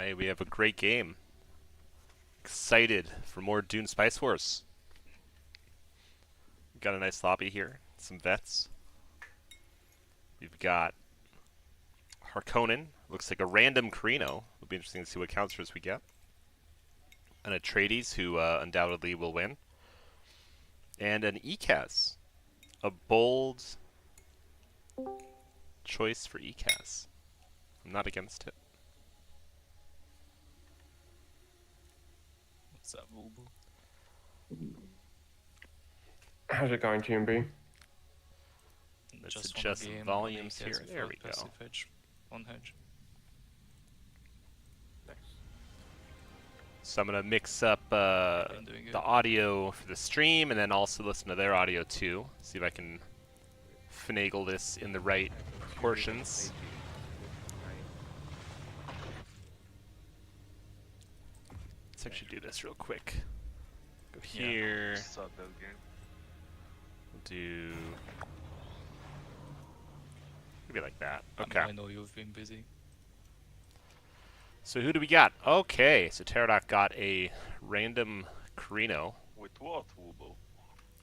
Alright, we have a great game. Excited for more Dune Spice Wars. We've got a nice lobby here. Some vets. We've got Harkonnen. Looks like a random Carino. It'll be interesting to see what counters we get. An Atreides, who undoubtedly will win. And an ECAS. A bold choice for ECAS. I'm not against it. What's up, Boo Boo? How's it going, TMB? Let's Just adjust one game, volumes one here. AKS There without we go. passive hedge, one hedge. Nice. So I'm going to mix up Been doing the good. audio for the stream and then also listen to their audio too. See if I can finagle this in the right portions. Let's actually do this real quick. Go Yeah. here. Start that game. We'll do maybe like that. I mean, Okay. I know you've been busy. So who do we got? Okay, so Pterodot got a random Carino. With what, Wubo?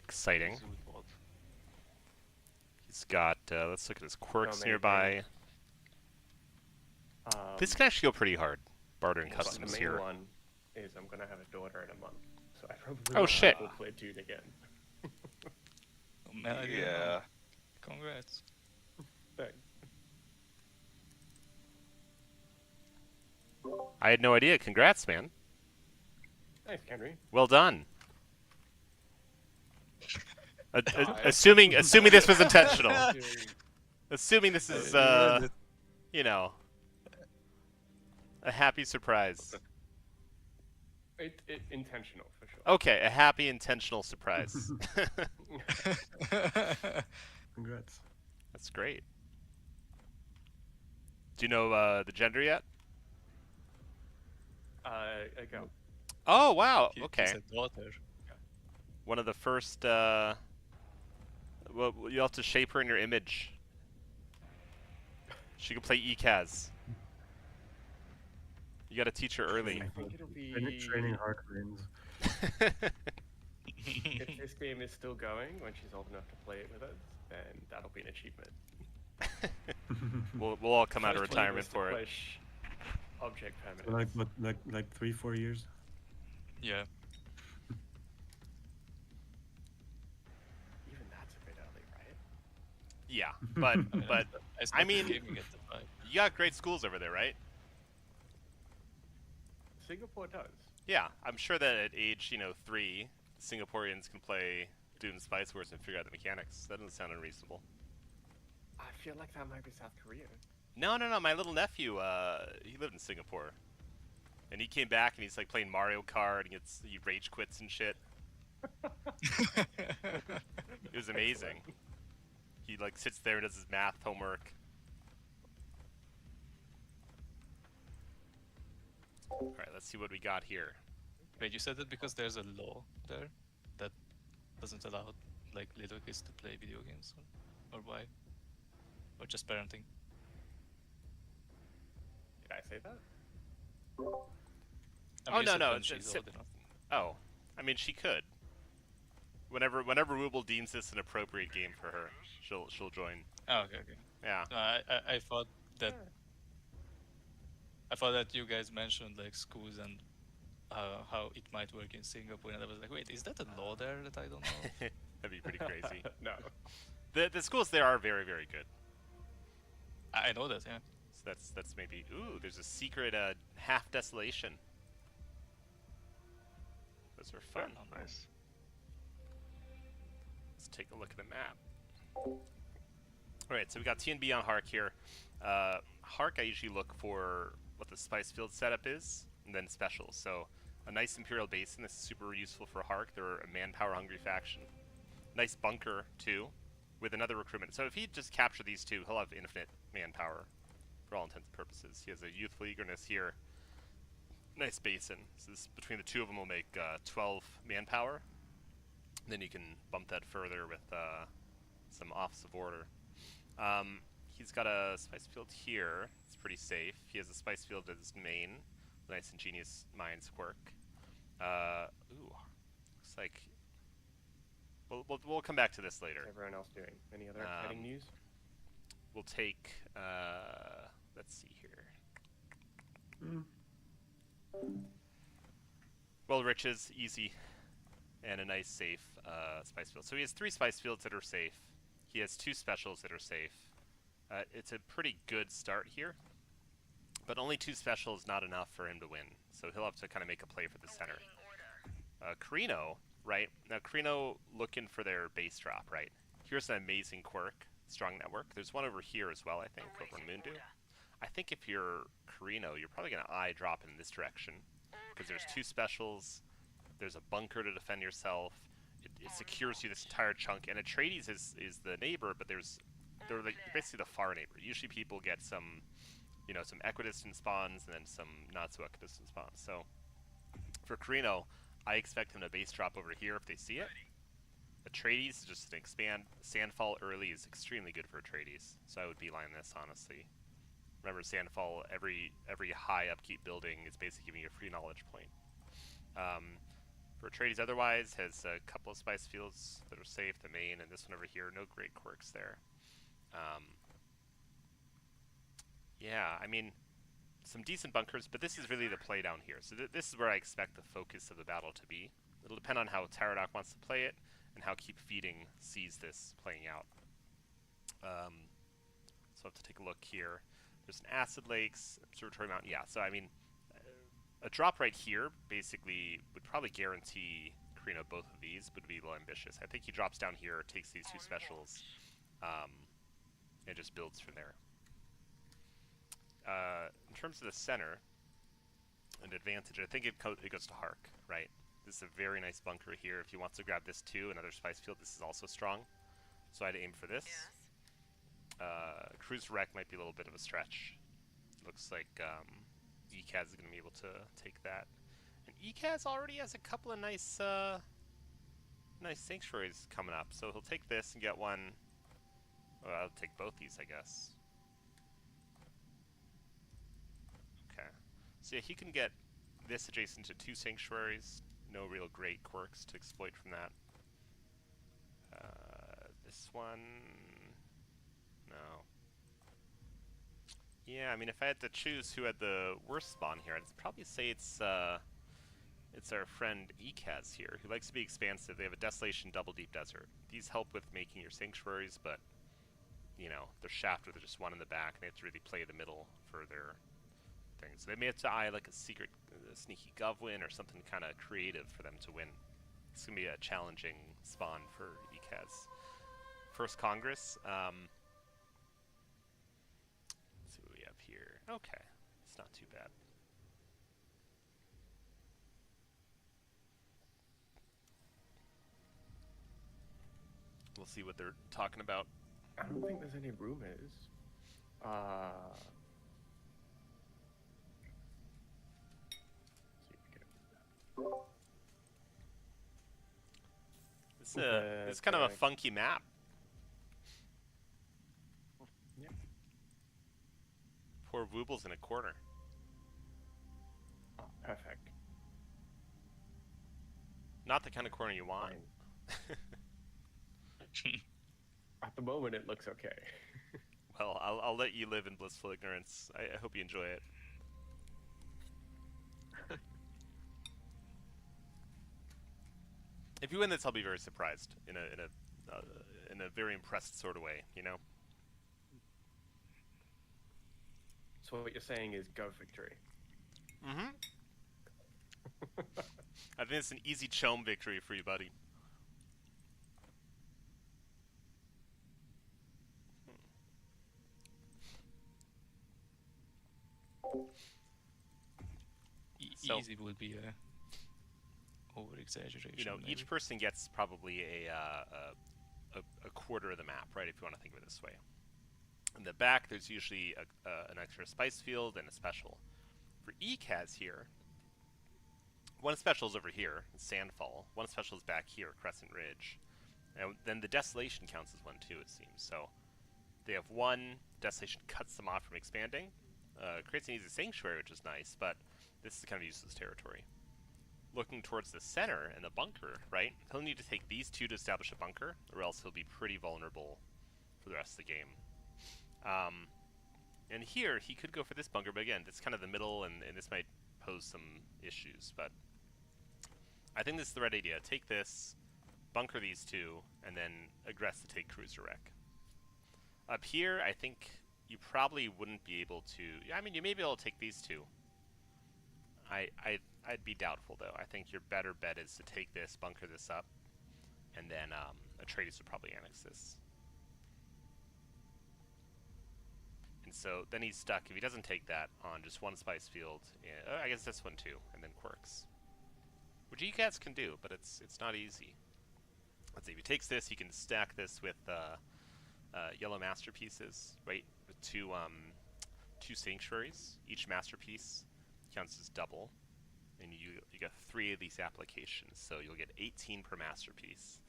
Exciting. With what? He's got, let's look at his quirks many nearby. This can actually go pretty hard. Barter and the customs main here. one is I'm gonna have a daughter in a month, so I probably Oh, won't shit. have to play Dune again. Oh, man, I didn't know. Yeah. Congrats. Thanks. I had no idea. Congrats, man. Nice, Henry. Well done. Assuming this was intentional. Assuming this is, you know, a happy surprise. Intentional for sure. Okay, a happy intentional surprise. Congrats. That's great. Do you know the gender yet? I go. Oh, wow. He- Okay. He's a daughter. One of the first, well, you'll have to shape her in your image. She can play ECAS. You gotta teach her early. I think it'll be. Training Harkonnen. If this game is still going when she's old enough to play it with us, then that'll be an achievement. We'll all come out of First one retirement was to for it. push Object permanence. So like what, like 3-4 years? Yeah. Even that's a bit early, right? Yeah, but I mean, but I started mean- gaming at the 5. you got great schools over there, right? Singapore does. Yeah, I'm sure that at age 3, Singaporeans can play Dune Spice Wars and figure out the mechanics. That doesn't sound unreasonable. I feel like that might be South Korea. No. My little nephew, he lived in Singapore, and he came back and he's like playing Mario Kart and he rage quits and shit. It was amazing. He like sits there and does his math homework. All right, let's see what we got here. Wait, you said that because there's a law there that doesn't allow like little kids to play video games, or why? Or just parenting? Did I say that? I Oh, you no, said no, when it's- she's it's- old enough. Oh, I mean she could. Whenever Wooble deems this an appropriate game for her, she'll join. Oh, okay. Yeah. No, I thought that you guys mentioned like schools and how it might work in Singapore, and I was like, wait, is that a law there that I don't know? That'd be pretty crazy. No. The schools there are very, very good. I know that, yeah. So that's maybe. Ooh, there's a secret half desolation. Those are fun. Oh, Nice. Let's take a look at the map. Alright, so we got TNB on Hark here. Hark, I usually look for what the spice field setup is, and then specials. So a nice Imperial Basin, this is super useful for Hark. They're a manpower hungry faction. Nice bunker too, with another recruitment. So if he just capture these two, he'll have infinite manpower for all intents and purposes. He has a youthful eagerness here. Nice basin. So this, between the two of them will make 12 manpower. Then you can bump that further with some Office of Order. He's got a spice field here. It's pretty safe. He has a spice field as his main. Nice Ingenious Minds quirk. Ooh, looks like we'll come back to this later. What's everyone else doing? Any other exciting news? We'll take. Let's see here. Well, Riches, easy, and a nice safe spice field. So he has 3 spice fields that are safe. He has 2 specials that are safe. It's a pretty good start here, but only 2 specials not enough for him to win. So he'll have to kind of make a play for the center. Carino, right? Now Carino looking for their base drop, right? Here's an amazing quirk, Strong Network. There's one over here as well, I think, over in Moondew. I think if you're Carino, you're probably going to eye drop in this direction, because there's 2 specials, there's a bunker to defend yourself, it secures you this entire chunk, and Atreides is the neighbor, but they're like basically the far neighbor. Usually people get some, you know, some equidistant spawns and then some not so equidistant spawns. So for Carino, I expect him to base drop over here if they see it. Atreides is just an expand. Sandfall early is extremely good for Atreides, so I would beeline this, honestly. Remember, Sandfall, every high upkeep building is basically giving you a free knowledge point. For Atreides otherwise, has a couple of spice fields that are safe, the main, and this one over here, no great quirks there. Yeah, I mean, some decent bunkers, but this is really the play down here. So this is where I expect the focus of the battle to be. It'll depend on how Taradoc wants to play it, and how Keep Feeding sees this playing out. So I'll have to take a look here. There's an Acid Lakes, Observatory Mountain. Yeah, so I mean, a drop right here basically would probably guarantee Carino both of these, but would be a little ambitious. I think he drops down here, takes these 2 specials, and just builds from there. In terms of the center, an advantage, I think it goes to Hark, right? This is a very nice bunker here. If he wants to grab this too, another spice field, this is also strong. So I'd aim for this. Cruise Wreck might be a little bit of a stretch. Looks like Ekaz is going to be able to take that. And Ekaz already has a couple of nice nice sanctuaries coming up. So he'll take this and get one. Well, I'll take both these, I guess. Okay. So yeah, he can get this adjacent to 2 sanctuaries. No real great quirks to exploit from that. This one... No. Yeah, I mean, if I had to choose who had the worst spawn here, I'd probably say it's our friend Ekaz here, who likes to be expansive. They have a Desolation Double Deep Desert. These help with making your sanctuaries, but, you know, they're shafted with just one in the back, and they have to really play the middle for their thing. So they may have to eye like a secret, sneaky Govwin or something kind of creative for them to win. It's going to be a challenging spawn for Ekaz. First Congress. Let's see what we have here. Okay, it's not too bad. We'll see what they're talking about. I don't think there's any rumors. It's kind of a funky map. Yeah. Poor Wooble's in a corner. Oh, perfect. Not the kind of corner you want. At the moment, it looks okay. Well, I'll let you live in blissful ignorance. I hope you enjoy it. If you win this, I'll be very surprised in a very impressed sort of way, you know. So what you're saying is go victory. Mm-hmm. I think it's an easy chome victory for you, buddy. So, easy would be a over-exaggeration. You know, maybe. each person gets probably a quarter of the map, right? If you want to think of it this way. In the back, there's usually an extra spice field and a special. For Ekaz here, one special is over here, Sandfall. One special is back here, Crescent Ridge. And then the Desolation counts as one too, it seems. So they have one, Desolation cuts them off from expanding. Creates an easy sanctuary, which is nice, but this is kind of useless territory. Looking towards the center and the bunker, right? He'll need to take these two to establish a bunker, or else he'll be pretty vulnerable for the rest of the game. And here, he could go for this bunker, but again, it's kind of the middle, and this might pose some issues, but I think this is the right idea. Take this, bunker these two, and then aggress to take cruiser wreck. Up here, I think you probably wouldn't be able to... I mean, you may be able to take these two. I'd be doubtful, though. I think your better bet is to take this, bunker this up, and then Atreides would probably annex this. And so then he's stuck, if he doesn't take that, on just one spice field. I guess this one too, and then quirks. Which you cats can do, but it's not easy. Let's see, if he takes this, he can stack this with yellow masterpieces, right? With two sanctuaries. Each masterpiece counts as double. And you get 3 of these applications, so you'll get 18 per masterpiece.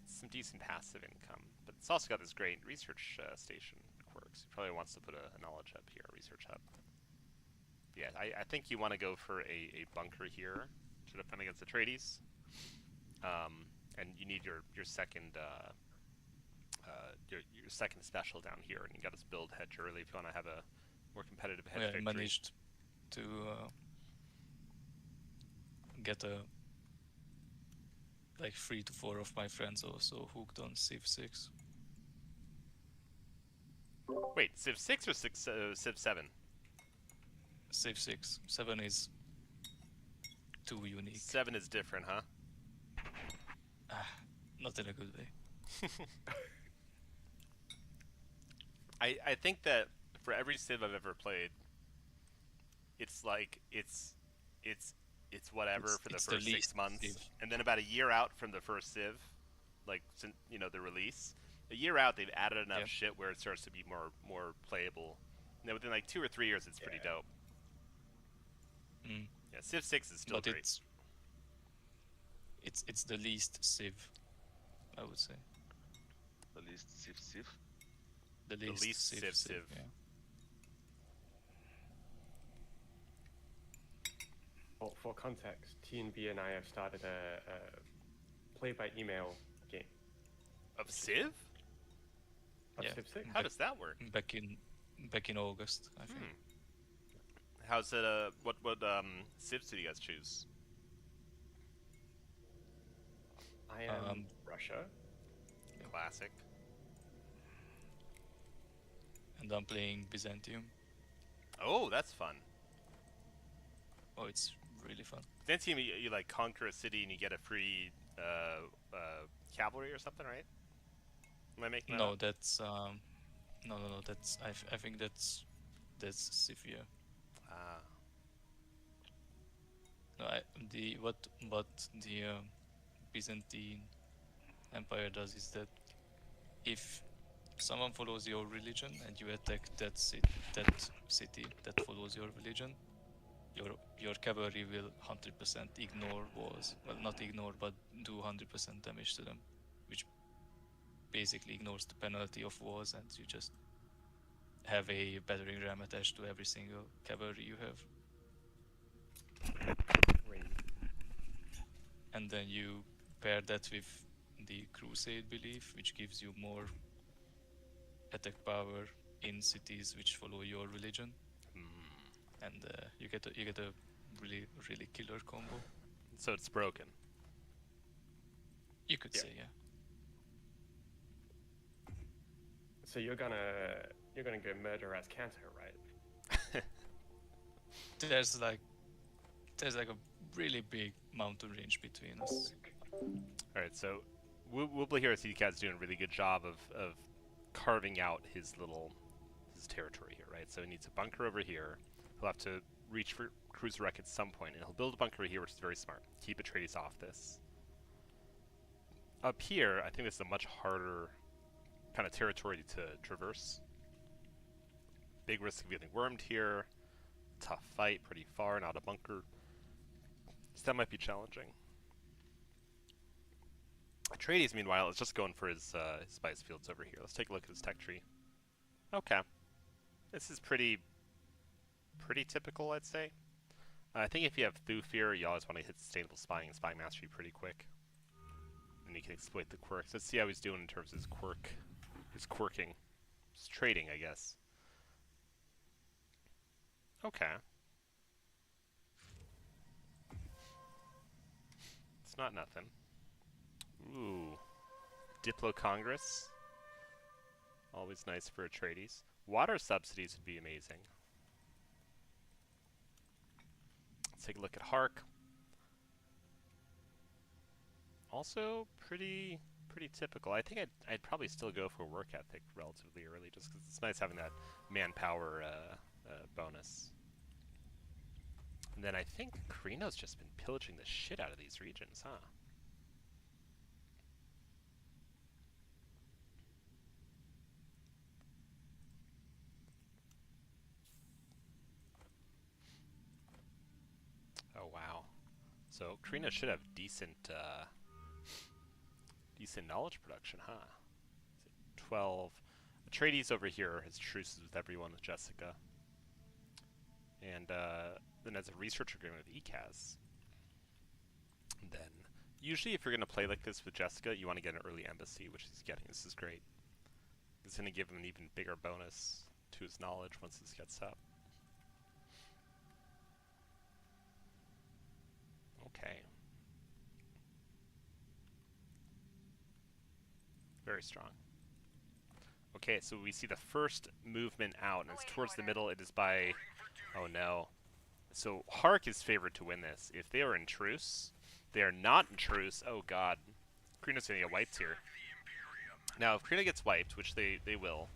Some decent passive income, but it's also got this great research station quirks. He probably wants to put a knowledge hub here, a research hub. Yeah, I think you want to go for a bunker here to defend against Atreides. And you need your second your second special down here, and you got to build hedge early if you want to have a more competitive hedge I victory. managed to get like 3 to 4 of my friends also hooked on Civ 6. Wait, Civ 6 or Civ 7? Civ 6. 7 is too unique. 7 is different, huh? Not in a good way. I think that for every Civ I've ever played, it's like it's whatever for the It's first the 6 least months, Civ. and then about a year out from the first Civ, like the release, a year out they've added enough Yeah. shit where it starts to be more playable. And then within like 2 or 3 years, it's pretty dope. Mm. Yeah, Civ 6 is still But great. it's the least Civ, I would say. The least Civ. The least, least Civ. Yeah. Well, for context, TNB and I have started a play-by-email game Of Civ? of Yeah. Civ 6. How does that work? Back in August, I think. How's it? What Civs did you guys choose? I am Um, Russia. Classic. And I'm playing Byzantium. Oh, that's fun. Oh, it's really fun. Byzantium, you like conquer a city and you get a free cavalry or something, right? Am I making that No, up? that's no. That's I think that's Scythia. Ah. No, what the Byzantine Empire does is that if someone follows your religion and you attack that city that follows your religion, your cavalry will 100% ignore walls. Well, not ignore, but do 100% damage to them, which basically ignores the penalty of walls, and you just have a battering ram attached to every single cavalry you have. Wait, And then you pair that with the crusade belief, which gives you more attack power in cities which follow your religion, and you get a really killer combo. So it's broken. You could Yeah. say, yeah. so you're gonna go murder as Cantor, right? There's like a really big mountain range between us. All right, so Wooble here at CDCat's doing a really good job of carving out his territory here, right? So he needs a bunker over here. He'll have to reach for cruiser wreck at some point, and he'll build a bunker here, which is very smart. Keep Atreides off this. Up here, I think this is a much harder kind of territory to traverse. Big risk of getting wormed here. Tough fight, pretty far, not a bunker. So that might be challenging. Atreides, meanwhile, is just going for his spice fields over here. Let's take a look at his tech tree. Okay. This is pretty typical, I'd say. I think if you have Thufir, you always want to hit sustainable spying and spying mastery pretty quick. And you can exploit the quirks. Let's see how he's doing in terms of his quirk. His quirking. His trading, I guess. Okay. It's not nothing. Ooh. Diplo Congress. Always nice for Atreides. Water subsidies would be amazing. Let's take a look at Hark. Also pretty typical. I think I'd probably still go for work ethic relatively early, just because it's nice having that manpower bonus. And then I think Carino's just been pillaging the shit out of these regions, huh? Oh wow. So Carino should have decent decent knowledge production, huh? 12. Atreides over here has truces with everyone with Jessica. And then has a research agreement with ECAS. And then, usually if you're going to play like this with Jessica, you want to get an early embassy, which he's getting. This is great. It's going to give him an even bigger bonus to his knowledge once this gets up. Okay. Very strong. Okay, so we see the first movement out, and it's towards the middle. It is by... Oh no. So Hark is favored to win this. If they are in truce, they are not in truce. Oh god. Carino's gonna get wiped here. Now, if Carino gets wiped, which they will,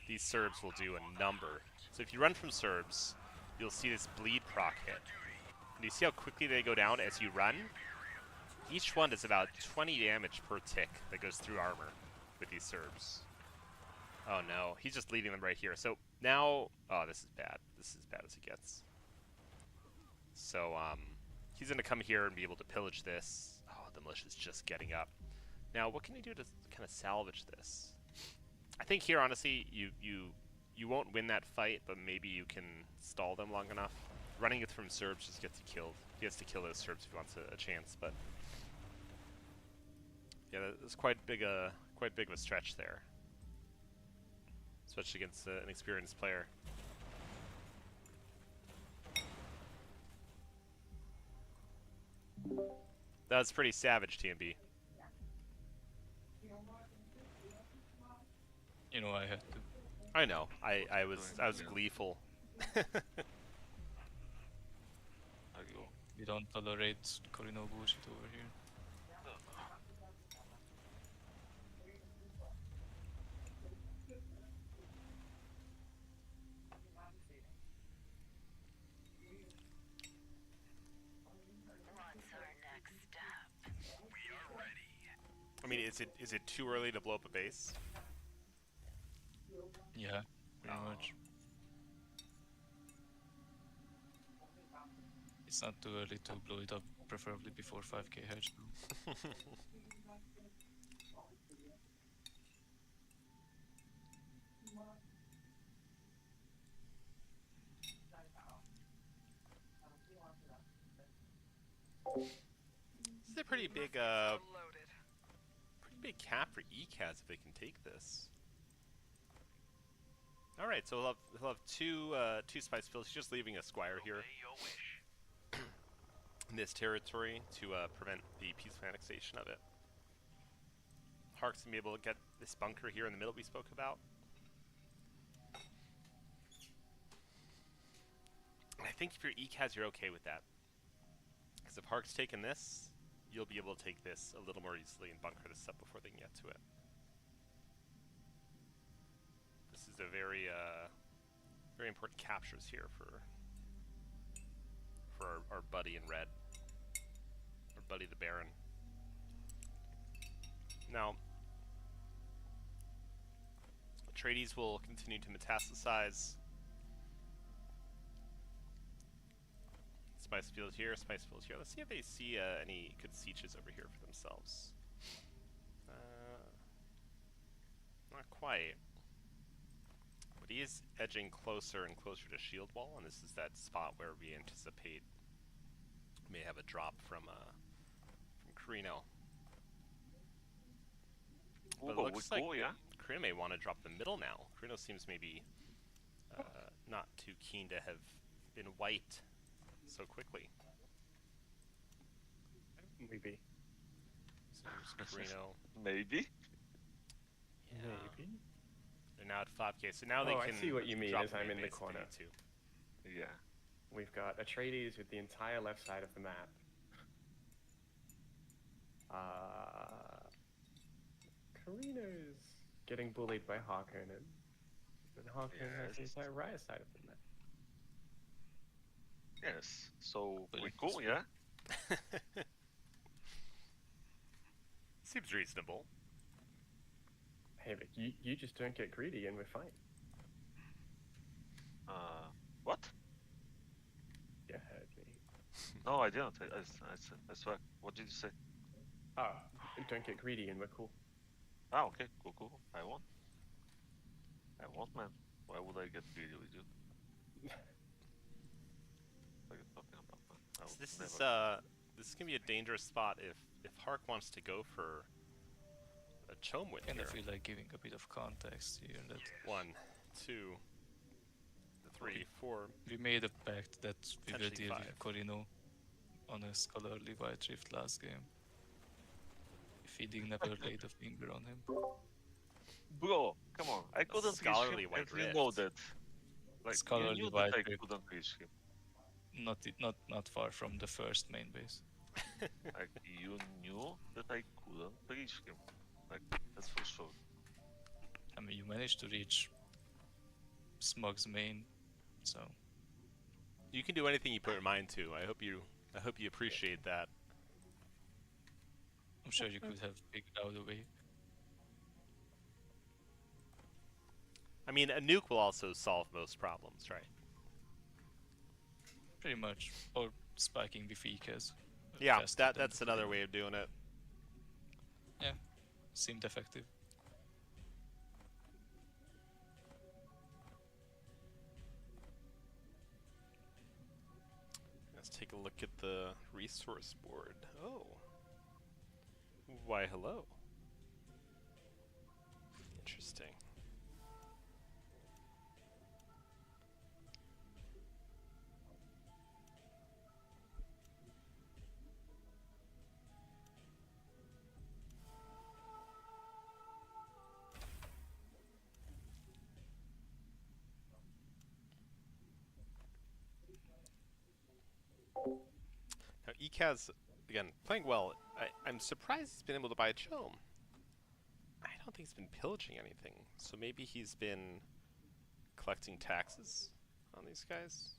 these Serbs will do a number. So if you run from Serbs, you'll see this bleed proc hit. And you see how quickly they go down as you run? Each one does about 20 damage per tick that goes through armor with these Serbs. Oh no, he's just leading them right here. So now, oh, this is bad. This is as bad as it gets. So he's gonna come here and be able to pillage this. Oh, the militia's just getting up. Now, what can he do to kind of salvage this? I think here, honestly, you won't win that fight, but maybe you can stall them long enough. Running it from Serbs just gets you killed. He has to kill those Serbs if he wants a chance, but yeah, that's quite big of a stretch there, especially against an experienced player. That's pretty savage, TMB. You know, I had to. I know. I was gleeful. I go. We don't tolerate Corino bullshit over here. I mean, is it too early to blow up a base? Yeah, pretty much. It's not too early to blow it up, preferably before 5k hatch though. This is a pretty big cap for ECAS if they can take this. All right, so he'll have two spice fields. He's just leaving a squire here in this territory to prevent the peaceful annexation of it. Hark's gonna be able to get this bunker here in the middle we spoke about. And I think if you're ECAS, you're okay with that. Because if Hark's taken this, you'll be able to take this a little more easily and bunker this up before they can get to it. This is a very important captures here for our buddy in red. Our buddy the Baron. Now, Atreides will continue to metastasize. Spice field here, spice field here. Let's see if they see any good sieges over here for themselves. Not quite. But he is edging closer and closer to shield wall, and this is that spot where we anticipate May have a drop from Carino. But it But we looks like go, yeah? Carino may want to drop the middle now. Carino seems maybe not too keen to have been white so quickly. Maybe. So here's Carino. Maybe. Yeah. Maybe. They're now at 5k, so now they Oh, can I see what you mean drop as the I'm main in the base if they corner. need to. Yeah. We've got Atreides with the entire left side of the map. Carino's getting bullied by Harkonnen. And Harkonnen has the Yes. entire right side of the map. Yes. So But we it go, was- yeah? Seems reasonable. Hey, Vic, you just don't get greedy and we're fine. What? You heard me. No, I didn't. I swear. What did you say? Ah, don't get greedy and we're cool. Ah, okay. Cool. I won. Man. Why would I get greedy with you? What are you talking about, man? I So would this never. is gonna be a dangerous spot if Hark wants to go for a Chome win Kind here. of feel like giving a bit of context here that 1, 2, 3, 4. we made a pact that we will Potentially deal 5. with Corino on a scholarly white rift last game. Feeding never laid a finger on him. Bro, come on. I couldn't reach scholarly him, white and you know rift. that. Like, Scholarly you knew white that I rift. couldn't reach him. Not far from the first main base. Like, you knew that I couldn't reach him. Like, that's for sure. I mean, you managed to reach Smug's main, so You can do anything you put your mind to. I hope you appreciate that. I'm sure you could have figured out a way. I mean, a nuke will also solve most problems, right? Pretty much. Or spiking the Fekas. Yeah, faster than that's the another Corino. way of doing it. Seemed effective. Let's take a look at the resource board. Oh. Why, hello. Interesting. Now, Ekaz, again, playing well. I'm surprised he's been able to buy a Chome. I don't think he's been pillaging anything, so maybe he's been collecting taxes on these guys.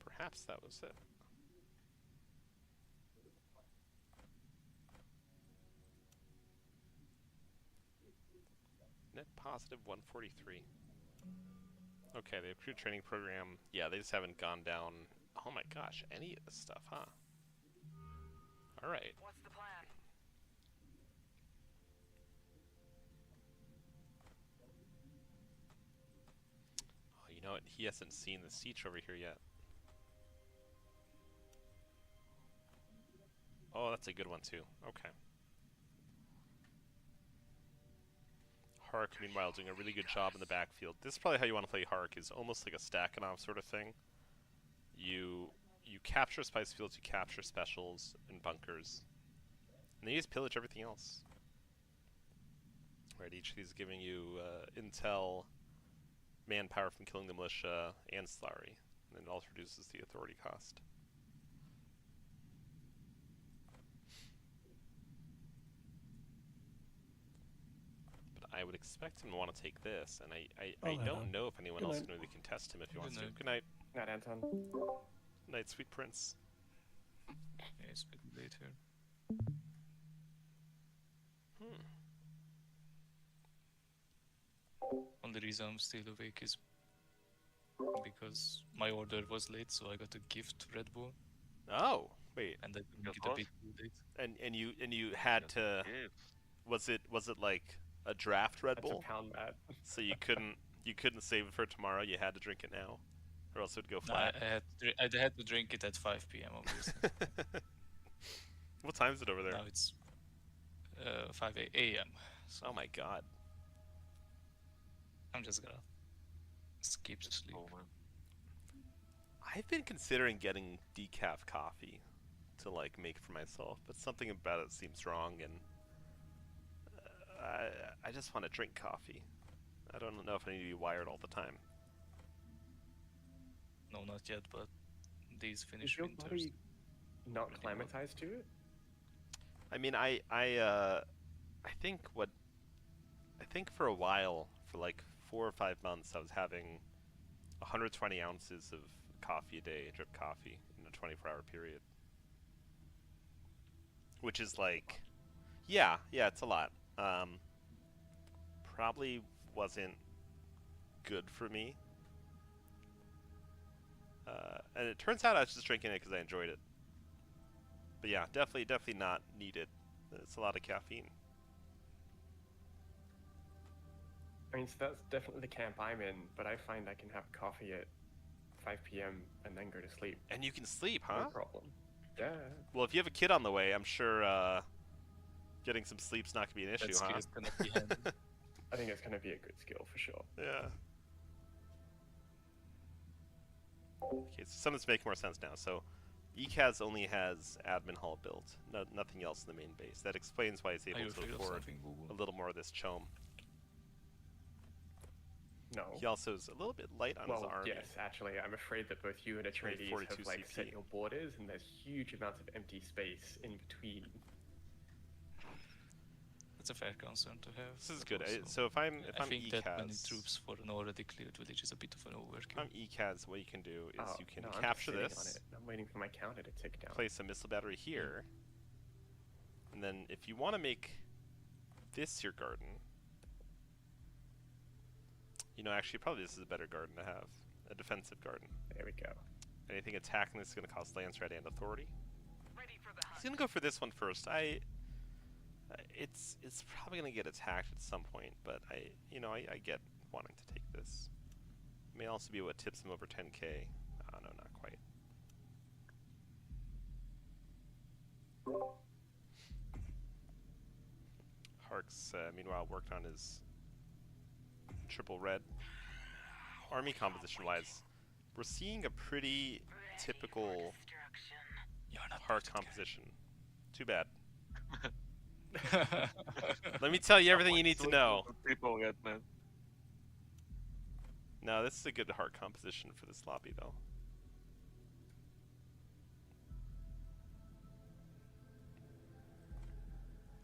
Perhaps that was it. Net positive 143. Okay, the recruit training program. Yeah, they just haven't gone down. Oh my gosh, any of this stuff, huh? All right. What's the plan? Oh, you know what? He hasn't seen the siege over here yet. Oh, that's a good one too. Okay. Hark, meanwhile, doing a really good job in the backfield. This is probably how you want to play Hark, is almost like a Stakhanov sort of thing. You capture spice fields, you capture specials and bunkers, and then you just pillage everything else. Right, each of these is giving you intel, manpower from killing the militia, and slurry, and then it also reduces the authority cost. I would expect him to want to take this, and I I'll don't have know if anyone Good else night. can really contest him if he Good wants to. night. Good night. Not Anton. Night, sweet prince. Yeah, it's a bit late here. Hmm. Only reason I'm still awake is because my order was late, so I got a gift Red Bull, Oh, wait. and I didn't Got get a what? bit too late. And you had to. Yeah. Was it like a draft Red That's a Bull? pound mad. So you couldn't save it for tomorrow. You had to drink it now. or else it would go No, flat. I had to drink it at 5 p.m. obviously. What time is it over there? Now it's 5 a.m. So Oh my god. I'm just gonna skip to sleep. Oh man. I've been considering getting decaf coffee to like make for myself, but something about it seems wrong, and I just want to drink coffee. I don't know if I need to be wired all the time. No, not yet, but these Is Finnish your winters. body not Pretty well. climatized to it? I mean, I think for a while, for like 4 or 5 months, I was having 120 ounces of coffee a day, drip coffee, in a 24-hour period. Which is like, yeah, it's a lot. Probably wasn't good for me. And it turns out I was just drinking it because I enjoyed it. But yeah, definitely not needed. It's a lot of caffeine. I mean, so that's definitely the camp I'm in, but I find I can have coffee at 5 p.m. and then go to sleep. And you can sleep, No huh? problem. Yeah. Well, if you have a kid on the way, I'm sure getting some sleep's not going to be an issue, That huh? skill's gonna be handy. I think it's going to be a good skill for sure. Yeah. Okay, so something's making more sense now. So, ECAS only has admin hall built, nothing else in the main base. That explains why he's Are able you to afraid of afford something, a Google? little more of this chome. No. He also is a little bit light on his Well, army. yes, actually, I'm afraid that both you and Atreides 42 have like set CP. your borders, and there's huge amounts of empty space in between. That's a fair concern to have. This is but good. also, So if I'm I think that many ECAS, troops for an already cleared village is a bit of an if overkill. I'm ECAS, what you can do is Oh, you can no, I'm just capture sitting this, on it. I'm waiting for my counter to tick down. place a missile battery here, and then if you want to make this your garden, you know, actually probably this is a better garden to have, a defensive garden. There we go. Anything attacking this is going to cost Lance Red and Authority. He's going to go for this one first. It's probably going to get attacked at some point, but I get wanting to take this. May also be what tips him over 10k. Oh, no, not quite. Hark's, meanwhile, worked on his triple red. Army composition-wise, we're seeing a pretty typical You're not Hark muted, composition. Too bad. Let me tell you everything you need to know. People yet, man. No, this is a good Hark composition for this lobby, though.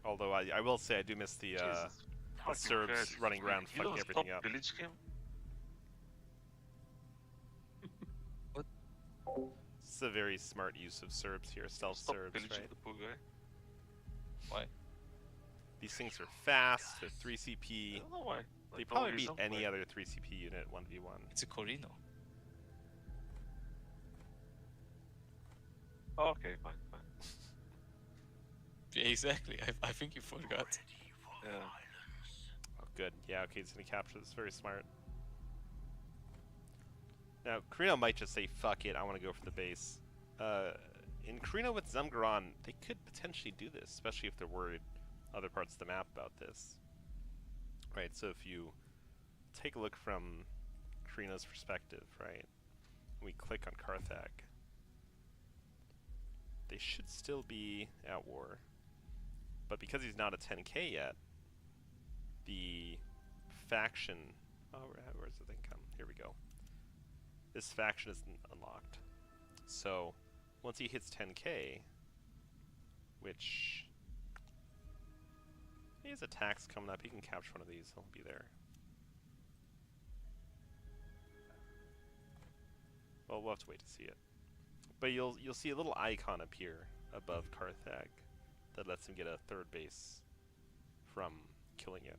Although I will say I do miss the Jesus. Fucking Serbs Christ. running around You fucking don't everything stop up. Village game? This is a very smart use of Serbs here, stealth Stop Serbs, pillaging right? the poor guy. Why? These things are fast, they're 3 CP. I don't know why. They Like, no probably beat reason any why. other 3 CP unit 1v1. It's a Corino. Oh, okay, fine. Yeah, exactly. I think you forgot. Yeah. Oh, good. Yeah, okay, he's gonna capture this. Very smart. Now, Carino might just say, fuck it, I want to go for the base. In Carino with Zemgaron, they could potentially do this, especially if they're worried other parts of the map about this. Right, so if you take a look from Carino's perspective, right, we click on Carthag, they should still be at war. But because he's not a 10k yet, the faction... Oh, where's the thing come? Here we go. This faction isn't unlocked. So, once he hits 10k, which... He has attacks coming up, he can capture one of these, he'll be there. Well, we'll have to wait to see it. But you'll see a little icon appear above Carthag that lets him get a third base from killing it.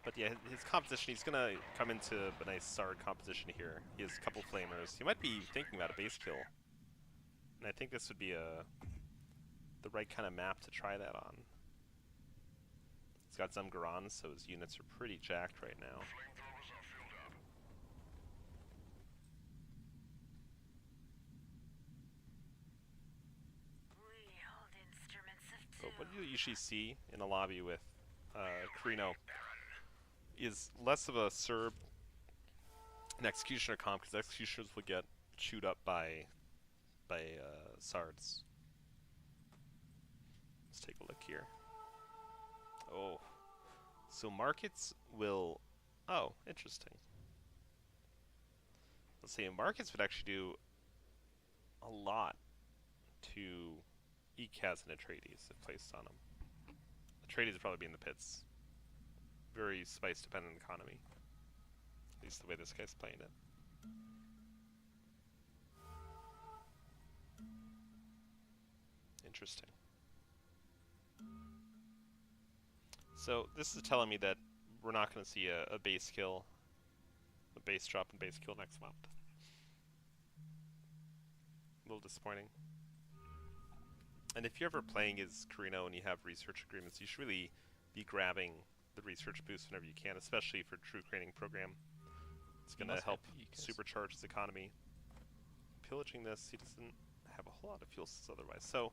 But yeah, his composition, he's gonna come into a nice Sarg composition here. He has a couple flamers. He might be thinking about a base kill. And I think this would be the right kind of map to try that on. He's got Zemgaron, so his units are pretty jacked right now. usually see in a lobby with Carino is less of a Serb and Executioner comp, because Executioners will get chewed up by Sards. Let's take a look here. Oh. So markets will... Oh, interesting. Let's see, markets would actually do a lot to ECAS and Atreides if placed on them. Atreides would probably be in the pits. Very spice-dependent economy. At least the way this guy's playing it. Interesting. So this is telling me that we're not going to see a base kill, a base drop and base kill next month. A little disappointing. And if you're ever playing as Carino and you have research agreements, you should really be grabbing the research boost whenever you can, especially for true training program. It's going to help supercharge his economy. Pillaging this, he doesn't have a whole lot of fuel cells otherwise. So,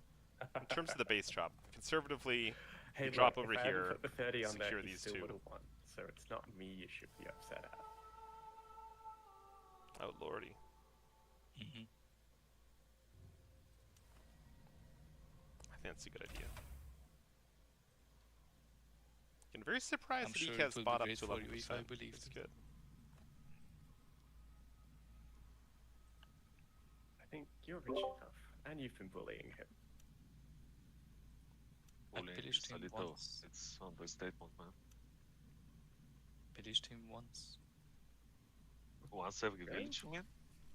in terms of the base drop, conservatively, Hey, you drop look, over if I here, hadn't put the 30 on there, secure he these still two. would have won. So it's not me you should be upset at. Oh lordy. Mm-hmm. I think that's a good idea. I'm very surprised I'm that sure he it has will be bought up great to for 11%. you if I believe It's it. good. I think you're rich enough, and you've been bullying him. Bullying pillaged is a him little. once. It's understatement, man. Pillaged him once. Once every Really? village, you mean?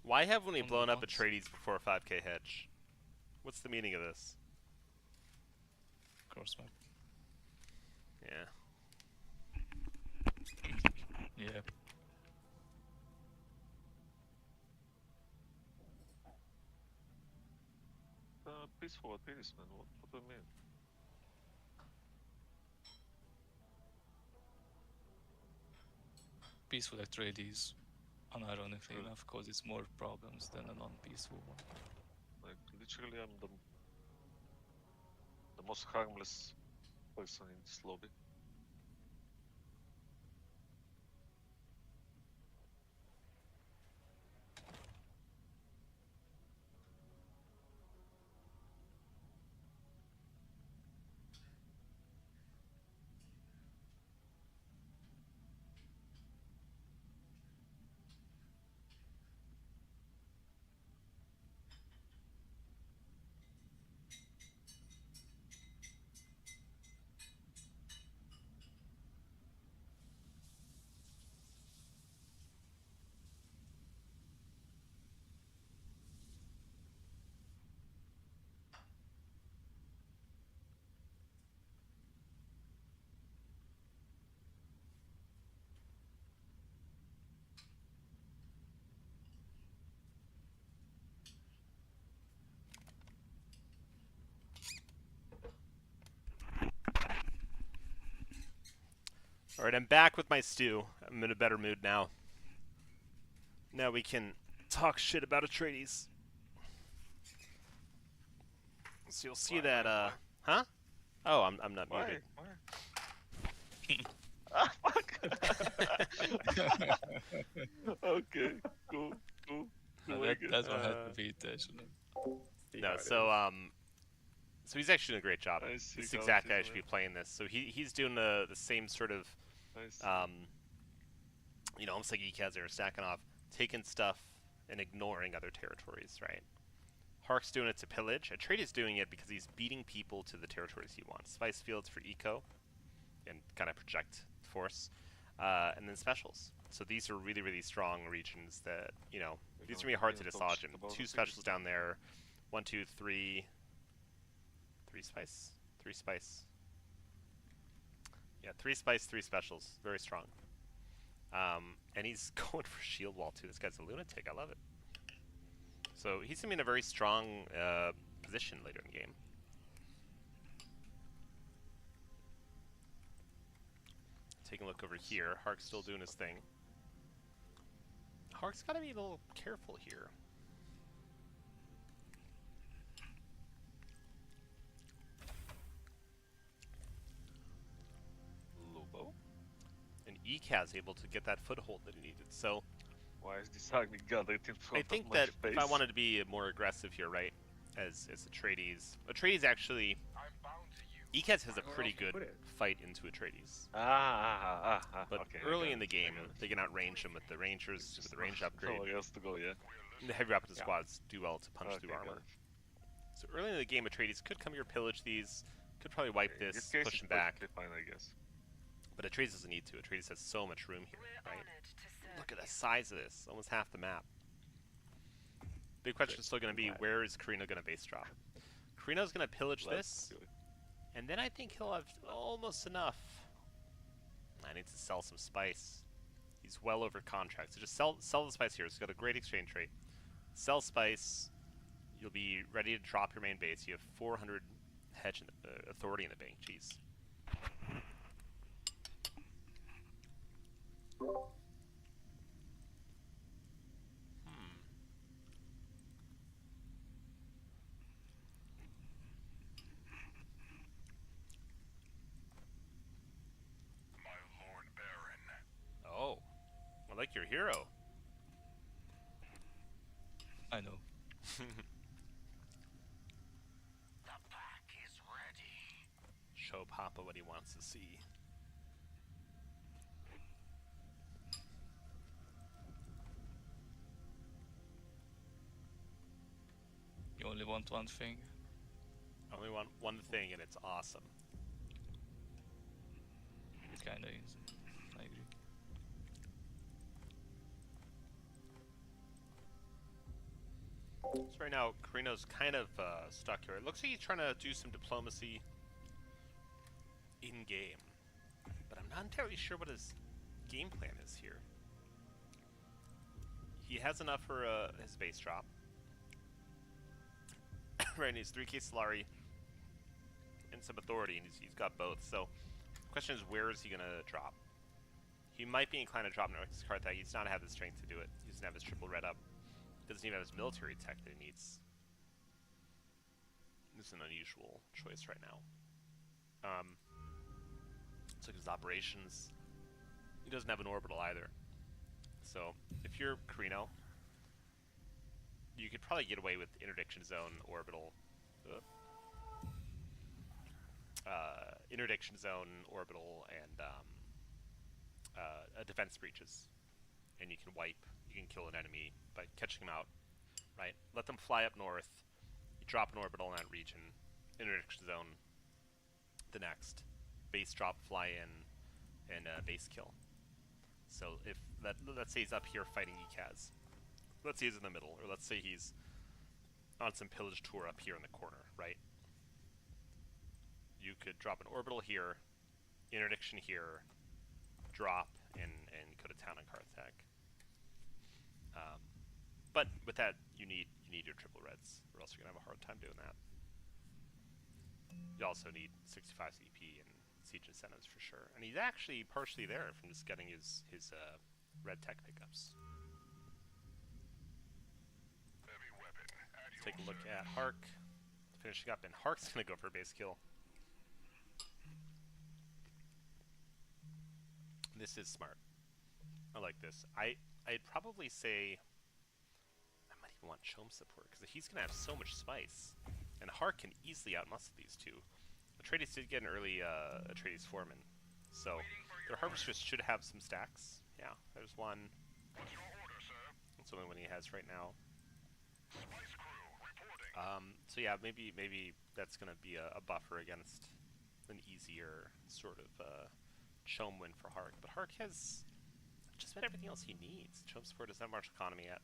Why haven't we Only blown up once. Atreides before a 5k hedge? What's the meaning of this? Cross map. Yeah. Yeah. Peaceful Atreides, man. What do you mean? Peaceful Atreides, unironically Sure. enough, causes more problems than a non-peaceful one. Like literally, I'm the most harmless person in this lobby. Alright, I'm back with my stew. I'm in a better mood now. Now we can talk shit about Atreides. So you'll see Why, that, why? Huh? Oh, I'm not Why? muted. Why? Ah, fuck! Okay, cool. No, I that guess. one had to be intentional. See how No, it so, is. so he's actually doing a great job. I This see is how exact it guy is, should be man. playing this. So he's doing the same sort of, I see. you know, almost like ECAS or Stakhanov, taking stuff and ignoring other territories, right? Hark's doing it to pillage. Atreides is doing it because he's beating people to the territories he wants. Spice fields for eco and kind of project force, and then specials. So these are really, really strong regions that, you know, We these are don't going to be hard to even talk dislodge. shit And about two Atreides. specials down there. 1, 2, 3. 3 spice. 3 spice. Yeah, 3 spice, 3 specials. Very strong. And he's going for shield wall too. This guy's a lunatic. I love it. So he's gonna be in a very strong position later in the game. Taking a look over here. Hark's still doing his thing. Hark's gotta be a little careful here. Yikaz able to get that foothold that he needed. So Why is this ugly gathered in I front think of my that face? if I wanted to be more aggressive here, right, as Atreides actually, Yikaz has a Where pretty else to good put it? fight into Atreides. Okay, But I early got in the it, I game, got it. they can outrange him with the Rangers, It's with just the range upgrade. nowhere else to go, yeah. The heavy rapid Yeah. squads do well to punch Okay, through got armor. it. So early in the game, Atreides could come here, pillage these, could probably wipe In this, case, push it's him back. perfectly fine, I guess. But Atreides doesn't need to. Atreides has so much room here, right? Look at the size of this, almost half the map. Big question is still going to be, where is Carino going to base drop? Carino's going to pillage Let's this, do it. and then I think he'll have almost enough. I need to sell some spice. He's well over contract, so just sell the spice here. He's got a great exchange rate. Sell spice, you'll be ready to drop your main base. You have 400 hedge in the, authority in the bank. Jeez. Oh, I like your hero. I know. Show Papa what he wants to see. You only want one thing. I only want one thing, and it's awesome. It kinda is. I agree. So right now, Carino's kind of stuck here. It looks like he's trying to do some diplomacy in-game. But I'm not entirely sure what his game plan is here. He has enough for his base drop. Right, and he's 3k Solari and some authority, and he's got both. So the question is, where is he going to drop? He might be inclined to drop North Carthage. He does not have the strength to do it. He doesn't have his triple red up. Doesn't even have his military tech that he needs. This is an unusual choice right now. Let's look at his operations. He doesn't have an orbital either. So if you're Carino, you could probably get away with interdiction zone, orbital, interdiction zone, orbital, and defense breaches, and you can kill an enemy by catching them out, right? Let them fly up north. You drop an orbital in that region, interdiction zone. The next base drop, fly in, and base kill. So if let's say he's up here fighting Yikaz. Let's say he's in the middle, or let's say he's on some pillage tour up here in the corner, right? You could drop an orbital here, interdiction here, drop, and go to town on Carthag. But with that, you need your triple reds, or else you're gonna have a hard time doing that. You also need 65 CP and siege incentives for sure, and he's actually partially there from just getting his red tech pickups. Let's take a look at Hark, finishing up, and Hark's gonna go for a base kill. This is smart. I like this. I'd probably say I might even want Chom support, because he's gonna have so much spice, and Hark can easily outmuscle these two. Atreides did get an early Atreides Foreman, so their harvesters should have some stacks. Yeah, there's one. That's the only one he has right now. So yeah, maybe that's gonna be a buffer against an easier sort of Chom win for Hark. But Hark has just about everything else he needs. Chom support doesn't have much economy yet.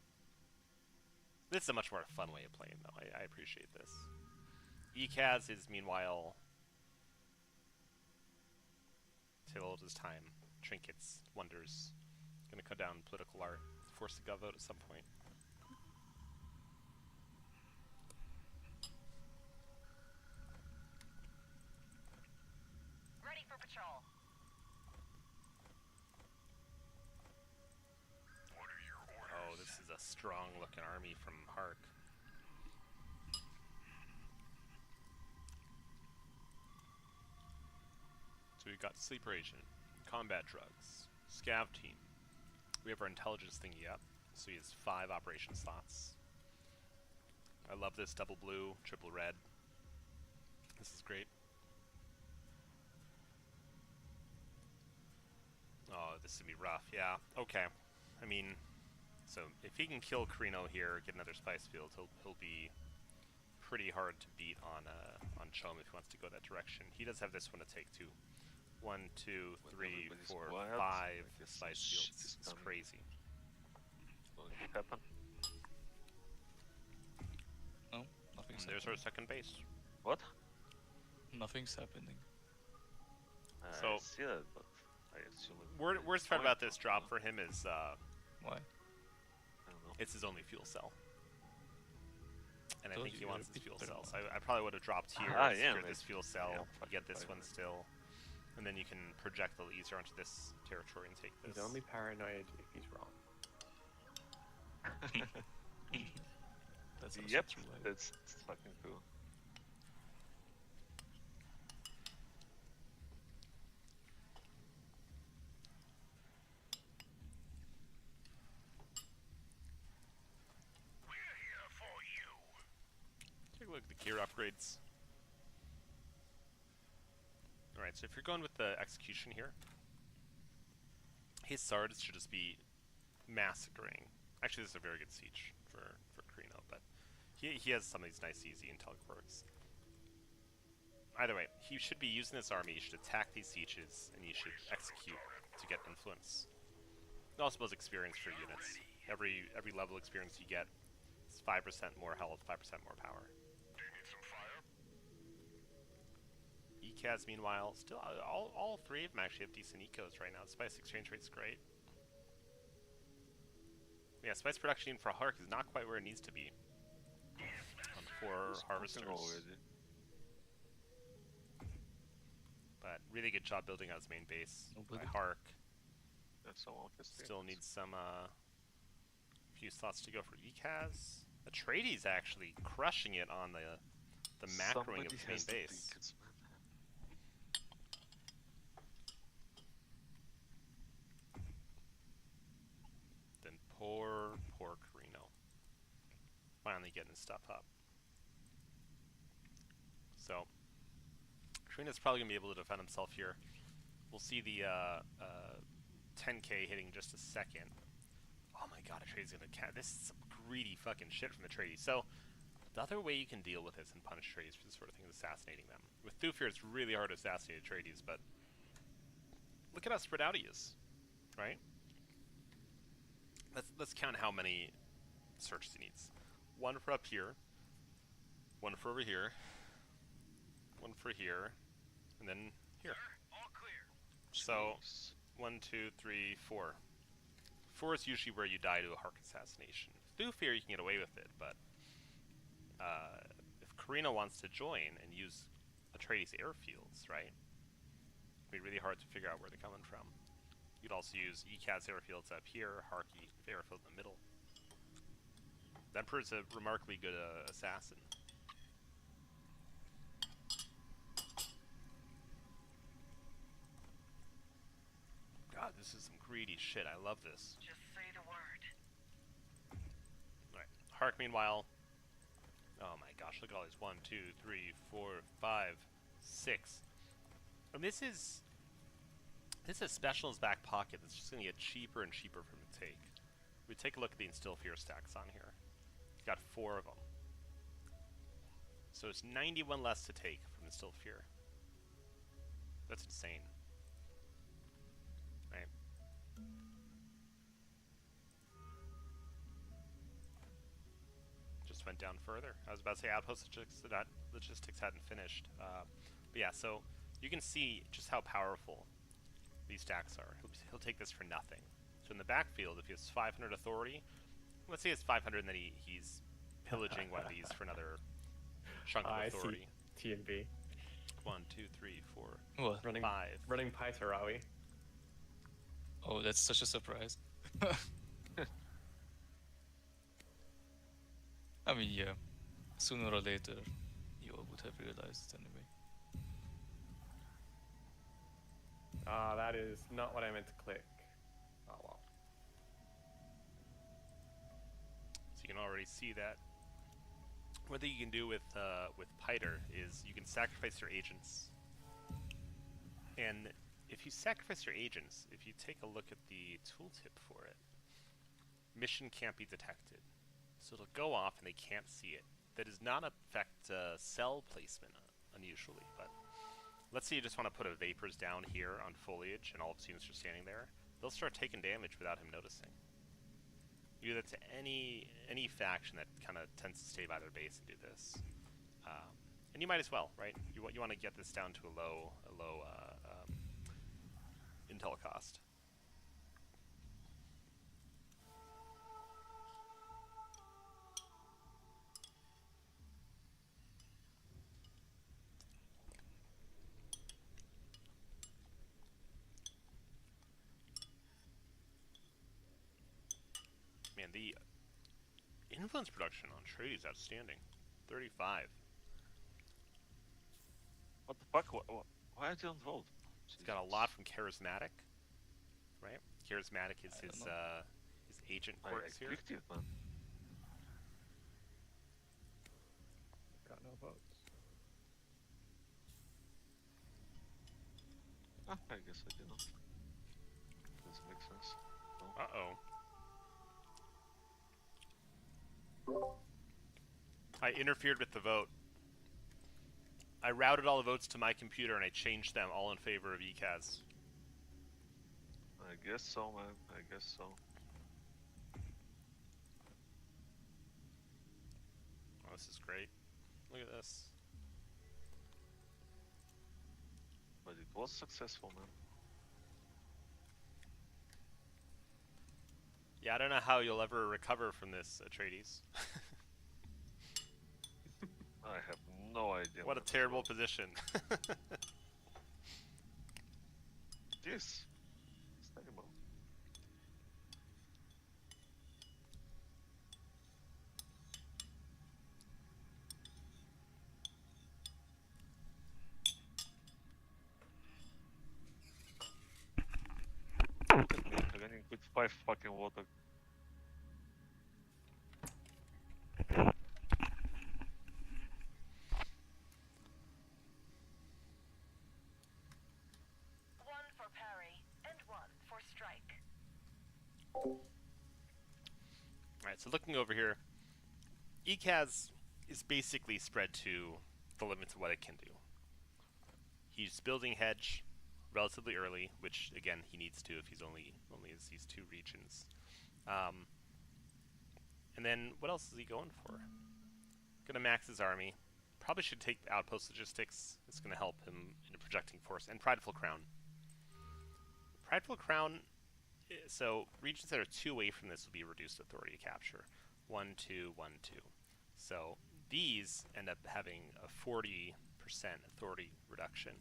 This is a much more fun way of playing, though. I appreciate this. Yikaz is, meanwhile, till of his time. Trinkets, wonders. Gonna cut down political art. Force the gov vote at some point. Ready for patrol. Oh, this is a strong-looking army from Hark. So we've got sleeper agent, combat drugs, Scav team. We have our intelligence thingy up, so he has 5 operation slots. I love this double blue, triple red. This is great. Oh, this would be rough. Yeah. Okay. I mean, so if he can kill Carino here, get another spice field, he'll be pretty hard to beat on Chom if he wants to go that direction. He does have this one to take too. 1, 2, 3, everybody's 4, quiet, 5 I guess spice shit fields. is It's coming. crazy. Will it happen? No, nothing's And there's our happening. second base. What? Nothing's happening. I So- see that, but I assume it Worst part about this drop for him is Why? I don't know. it's his only fuel cell. And I Told think he you, wants you're his fuel better cell. now. So I probably would have dropped here, Ah, yeah, secured man. this fuel cell, Yeah, you get this fuck one it. still. And then you can project a little easier onto this territory and take this. He's only paranoid if he's wrong. That's also Yep, true. I- that's fucking cool. Take a look at the gear upgrades. Alright, so if you're going with the execution here, his Sards should just be massacring. Actually, this is a very good siege for Carino, but he has some of these nice easy intel quirks. Either way, he should be using this army, you should attack these sieges, and you should execute to get influence. It also builds experience for units. Every level experience you get is 5% more health, 5% more power. ECAS, meanwhile, still all 3 of them actually have decent ecos right now. Spice exchange rate's great. Yeah, spice production even for Hark is not quite where it needs to be. For Who's cooking harvesters. already? But really good job building out his main base by Nobody. Hark. That's so orchestrated. Still needs some few slots to go for ECAS. Atreides actually crushing it on the macroing of his main base. Then poor Carino. Finally getting his stuff up. So, Carino's probably going to be able to defend himself here. We'll see the 10k hitting in just a second. Oh my god, Atreides is going to... This is some greedy fucking shit from Atreides. So, the other way you can deal with this and punish Atreides for this sort of thing is assassinating them. With Thufir, it's really hard to assassinate Atreides, but look at how spread out he is, right? Let's count how many searches he needs. 1 for up here, 1 for over here, 1 for here, and then here. So, 1, 2, 3, 4. 4 is usually where you die to a Hark assassination. Thufir, you can get away with it, but if Carino wants to join and use Atreides airfields, right? It'd be really hard to figure out where they're coming from. You'd also use ECAS airfields up here, Hark airfield in the middle. The Emperor's a remarkably good assassin. God, this is some greedy shit. I love this. Just say the word. Alright. Hark, meanwhile. Oh my gosh, look at all these. 1, 2, 3, 4, 5, 6. And this is special in his back pocket that's just going to get cheaper and cheaper for him to take. We take a look at the Instill Fear stacks on here. He's got 4 of them. So it's 91 less to take from Instill Fear. That's insane. Right. Just went down further. I was about to say outpost logistics hadn't finished. But yeah, so you can see just how powerful these stacks are. He'll take this for nothing. So in the backfield, if he has 500 authority, let's say he has 500 and then he's pillaging one of these for another chunk of I authority. see T&B. 1, 2, 3, 4, What? Running 5. running Paisarawi. Oh, that's such a surprise. I mean, yeah. Sooner or later, you all would have realized it anyway. Ah, that is not what I meant to click. you can already see that. One thing you can do with Piter is you can sacrifice your agents. And if you sacrifice your agents, if you take a look at the tooltip for it, mission can't be detected. So it'll go off and they can't see it. That does not affect cell placement unusually, but let's say you just want to put a Vapors down here on foliage and all of the students are standing there. They'll start taking damage without him noticing. You do that to any faction that kind of tends to stay by their base and do this. And you might as well, right? You want to get this down to a low intel cost. Man, the influence production on trade is outstanding. 35. What the fuck? Why I didn't vote? He's got a lot from Charismatic, right? Charismatic is his agent I quirks here. clicked it, man. Got no votes. I guess I didn't. Doesn't make sense. No. Uh-oh. I interfered with the vote. I routed all the votes to my computer and I changed them all in favor of ECAS. I guess so, man. I guess so. Oh, this is great. Look at this. But it was successful, man. Yeah, I don't know how you'll ever recover from this, Atreides. I have no idea. What a man. terrible position. This. It's terrible. Look at me running with 5 fucking water. One for parry and one for strike. Alright, so looking over here, ECAS is basically spread to the limits of what it can do. He's building hedge relatively early, which again he needs to if he's only has these 2 regions. And then what else is he going for? Gonna max his army. Probably should take outpost logistics. It's gonna help him in a projecting force. And Prideful Crown. Prideful Crown. So regions that are 2 away from this will be reduced authority capture. 1, 2, 1, 2. So these end up having a 40% authority reduction.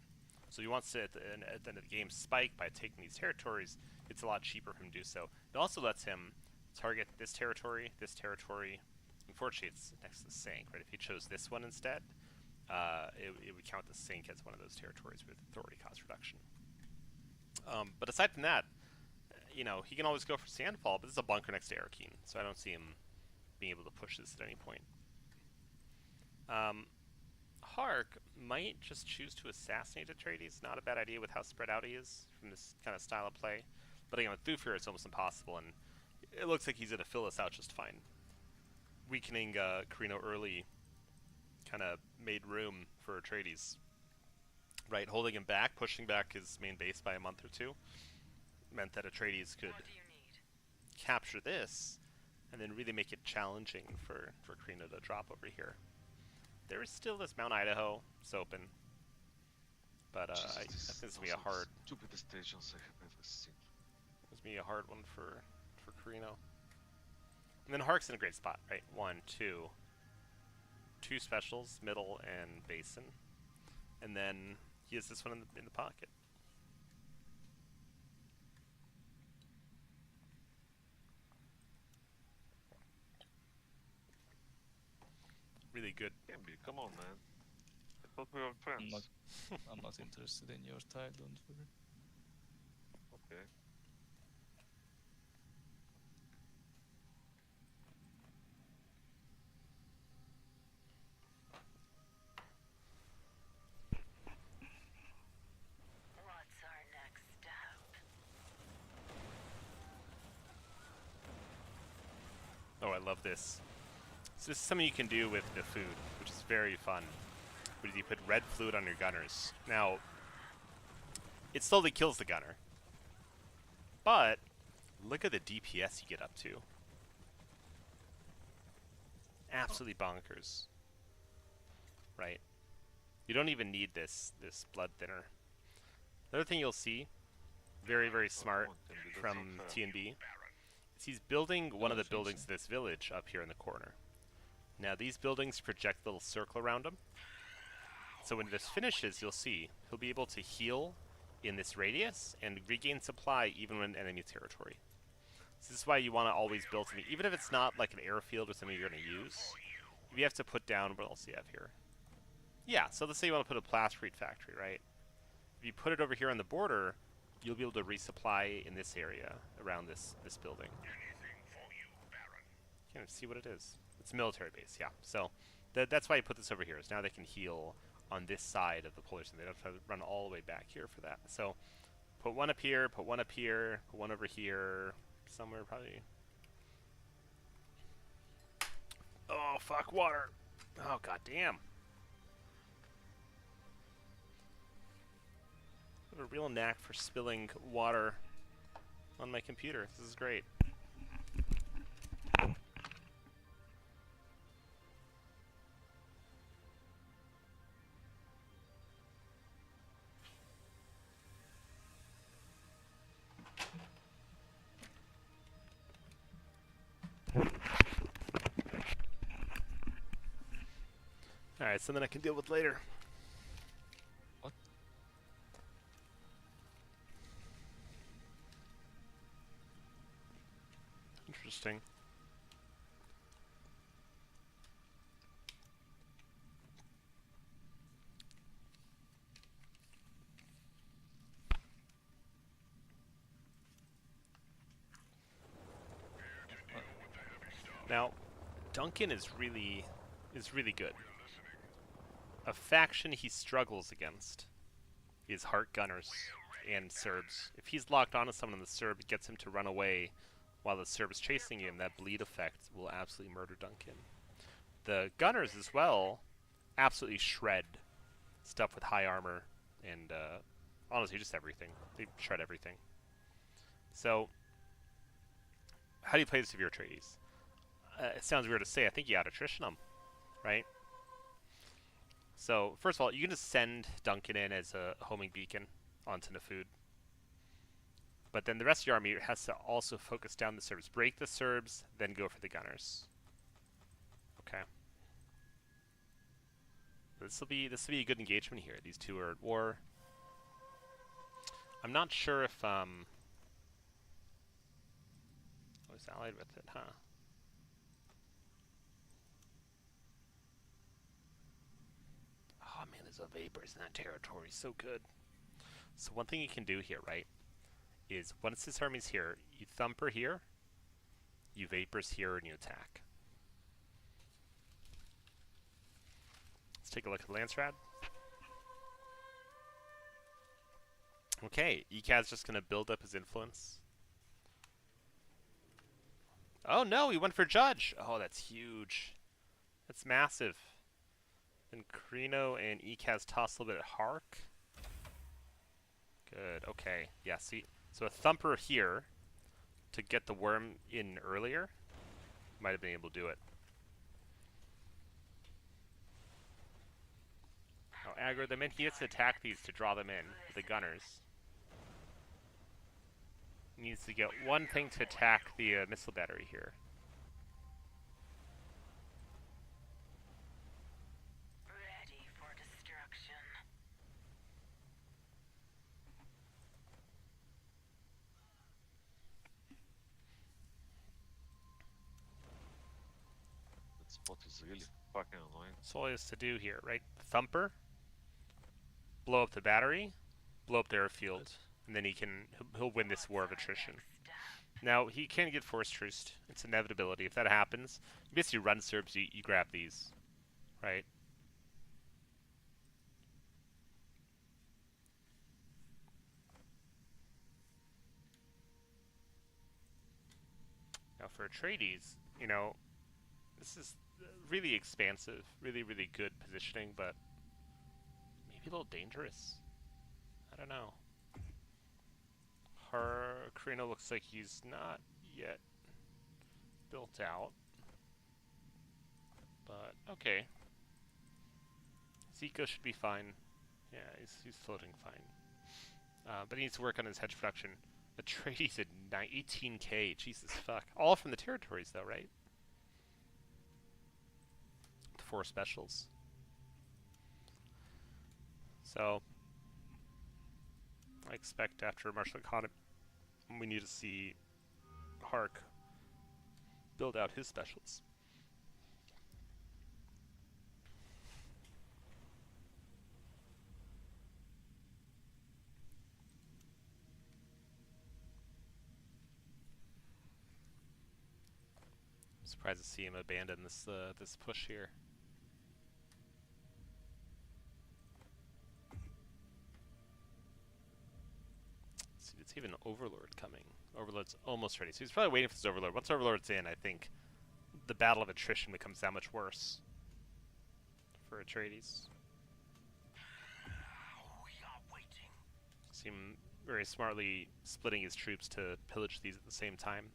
So he wants to, at the end of the game, spike by taking these territories. It's a lot cheaper for him to do so. It also lets him target this territory. Unfortunately, it's next to the sink, right? If he chose this one instead, it would count the sink as one of those territories with authority cost reduction. But aside from that, you know, he can always go for Sandfall, but this is a bunker next to Arakeen, so I don't see him being able to push this at any point. Hark might just choose to assassinate Atreides. Not a bad idea with how spread out he is from this kind of style of play. But again, with Thufir, it's almost impossible, and it looks like he's going to fill us out just fine. Weakening Carino early kind of made room for Atreides. Right, holding him back, pushing back his main base by a month or 2, meant that Atreides could capture this, and then really make it challenging for Carino to drop over here. There is still this Mount Idaho. It's open. But I think this is going to be a hard... Stupidest stations I have ever seen. This is going to be a hard one for Carino. And then Hark's in a great spot, right? 1, 2. 2 specials, middle and basin. And then he has this one in the pocket. Really good. Gambi, come on, man. I thought we were friends. I'm not interested in your tile, don't worry. Okay. I love this. So this is something you can do with the food, which is very fun. Which is you put red fluid on your gunners. Now, it slowly kills the gunner. But, look at the DPS you get up to. Absolutely bonkers. Right? You don't even need this blood thinner. Another thing you'll see, very, very smart from TNB, is he's building one of the buildings of this village up here in the corner. Now these buildings project a little circle around them. So when this finishes, you'll see he'll be able to heal in this radius and regain supply even when in enemy territory. So this is why you want to always build something, even if it's not like an airfield or something you're going to use. If you have to put down, what else do you have here? Yeah, so let's say you want to put a plasterite factory, right? If you put it over here on the border, you'll be able to resupply in this area around this building. Can't see what it is. It's a military base, yeah. So that's why I put this over here, is now they can heal on this side of the polar sun. They don't have to run all the way back here for that. So put one up here, put one up here, put one over here, somewhere probably. Oh, fuck, water. Oh, god damn. I have a real knack for spilling water on my computer. This is great. Alright, something I can deal with later. What? Interesting. Now, Duncan is really good. A faction he struggles against is Heart Gunners and Serbs. If he's locked onto someone and the Serb gets him to run away while the Serb is chasing him, that bleed effect will absolutely murder Duncan. The Gunners as well absolutely shred stuff with high armor and honestly just everything. They shred everything. So, how do you play this if you're Atreides? It sounds weird to say, I think you out-attrition them, right? So, first of all, you can just send Duncan in as a homing beacon onto Nefud. But then the rest of your army has to also focus down the Serbs. Break the Serbs, then go for the Gunners. Okay. This will be a good engagement here. These two are at war. I'm not sure if I was allied with it, huh? Oh man, there's a vapors in that territory. So good. So one thing you can do here, right, is once this army's here, you thumper here, you vapors here, and you attack. Let's take a look at Lance Rad. Okay, Ekaz's just going to build up his influence. Oh no, he went for Judge! Oh, that's huge. That's massive. And Carino and Ekaz toss a little bit at Hark. Good, okay. Yeah, see, so a thumper here to get the worm in earlier might have been able to do it. Now aggro them in. He has to attack these to draw them in, the gunners. He needs to get one thing to attack the missile battery here. Ready for destruction. That spot is really fucking annoying. That's all he has to do here, right? Thumper, blow up the battery, blow up the airfield, and then he'll win this war of attrition. Now, he can get force truced. It's inevitability. If that happens, you basically run Serbs, you grab these, right? Now for Atreides, you know, This is really expansive, really good positioning, but maybe a little dangerous. I don't know. Carino looks like he's not yet built out. But, okay. Zico should be fine. Yeah, he's floating fine. But he needs to work on his hedge production. Atreides at 18k, Jesus fuck. All from the territories though, right? The 4 specials. So, I expect after Martial Economy, we need to see Hark build out his specials. I'm surprised to see him abandon this this push here. Let's see, it's even Overlord coming. Overlord's almost ready, so he's probably waiting for his Overlord. Once Overlord's in, I think the battle of attrition becomes that much worse for Atreides. See him very smartly splitting his troops to pillage these at the same time.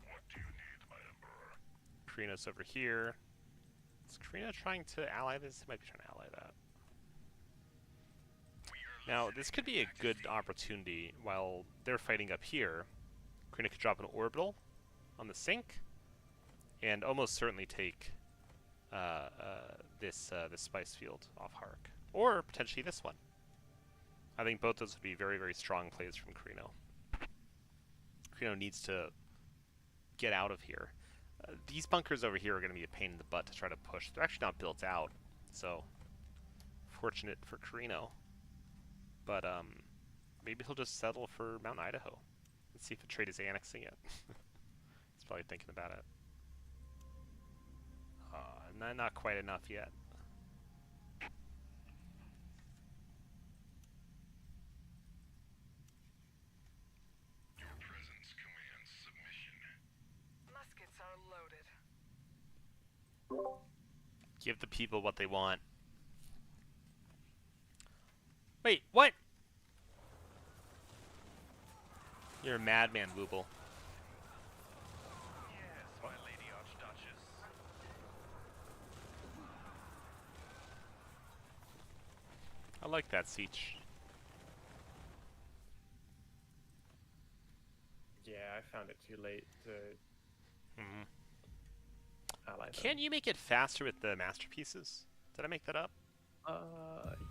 What do you need, my emperor? Carino's over here. Is Carino trying to ally this? He might be trying to ally that. Now, this could be a good opportunity while they're fighting up here. Carino could drop an orbital on the sink and almost certainly take this spice field off Hark. Or potentially this one. I think both those would be very strong plays from Carino. Carino needs to get out of here. These bunkers over here are going to be a pain in the butt to try to push. They're actually not built out, so fortunate for Carino. But maybe he'll just settle for Mount Idaho. Let's see if Atreides is annexing it. He's probably thinking about it. Not quite enough yet. Your presence commands submission. Muskets are loaded. Give the people what they want. Wait, what? You're a madman, Wooble. Yes, my lady Archduchess. I like that siege. Yeah, I found it too late to ally them. Can you make it faster with the masterpieces? Did I make that up?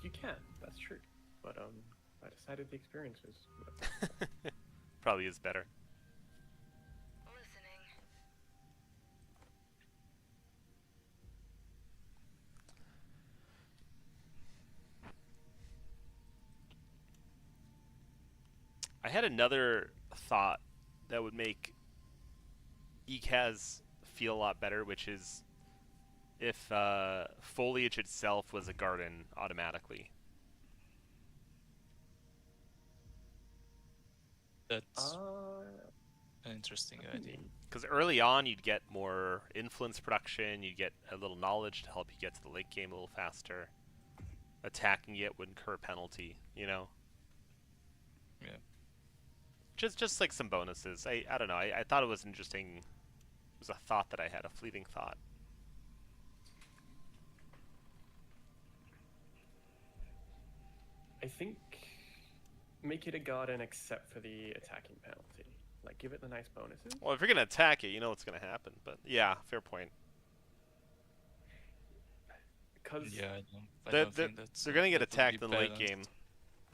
You can. That's true. But I decided the experience was. Probably is better. Listening. I had another thought that would make Ekaz feel a lot better, which is if foliage itself was a garden automatically. That's an interesting idea. Because early on, you'd get more influence production, you'd get a little knowledge to help you get to the late game a little faster. Attacking it would incur a penalty, you know? Yeah. Just like some bonuses. I don't know, I thought it was interesting. It was a thought that I had, a fleeting thought. I think make it a garden except for the attacking penalty. Like give it the nice bonuses. Well, if you're gonna attack it, you know what's gonna happen. But yeah, fair point. Because Yeah, I don't think that's. They're gonna get that would attacked be in the late balanced. game,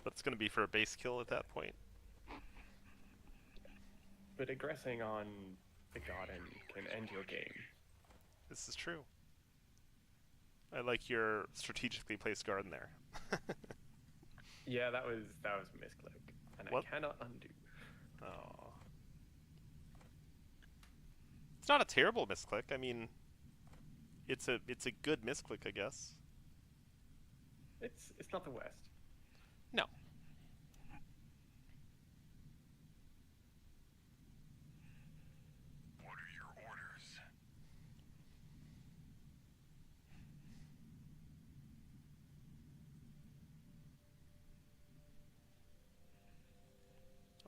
but it's gonna be for a base kill at that point. but aggressing on the garden can end your game. This is true. I like your strategically placed garden there. Yeah, that was a misclick, and What? I cannot undo. Oh. It's not a terrible misclick. I mean, it's a good misclick, I guess. It's not the West. No. What are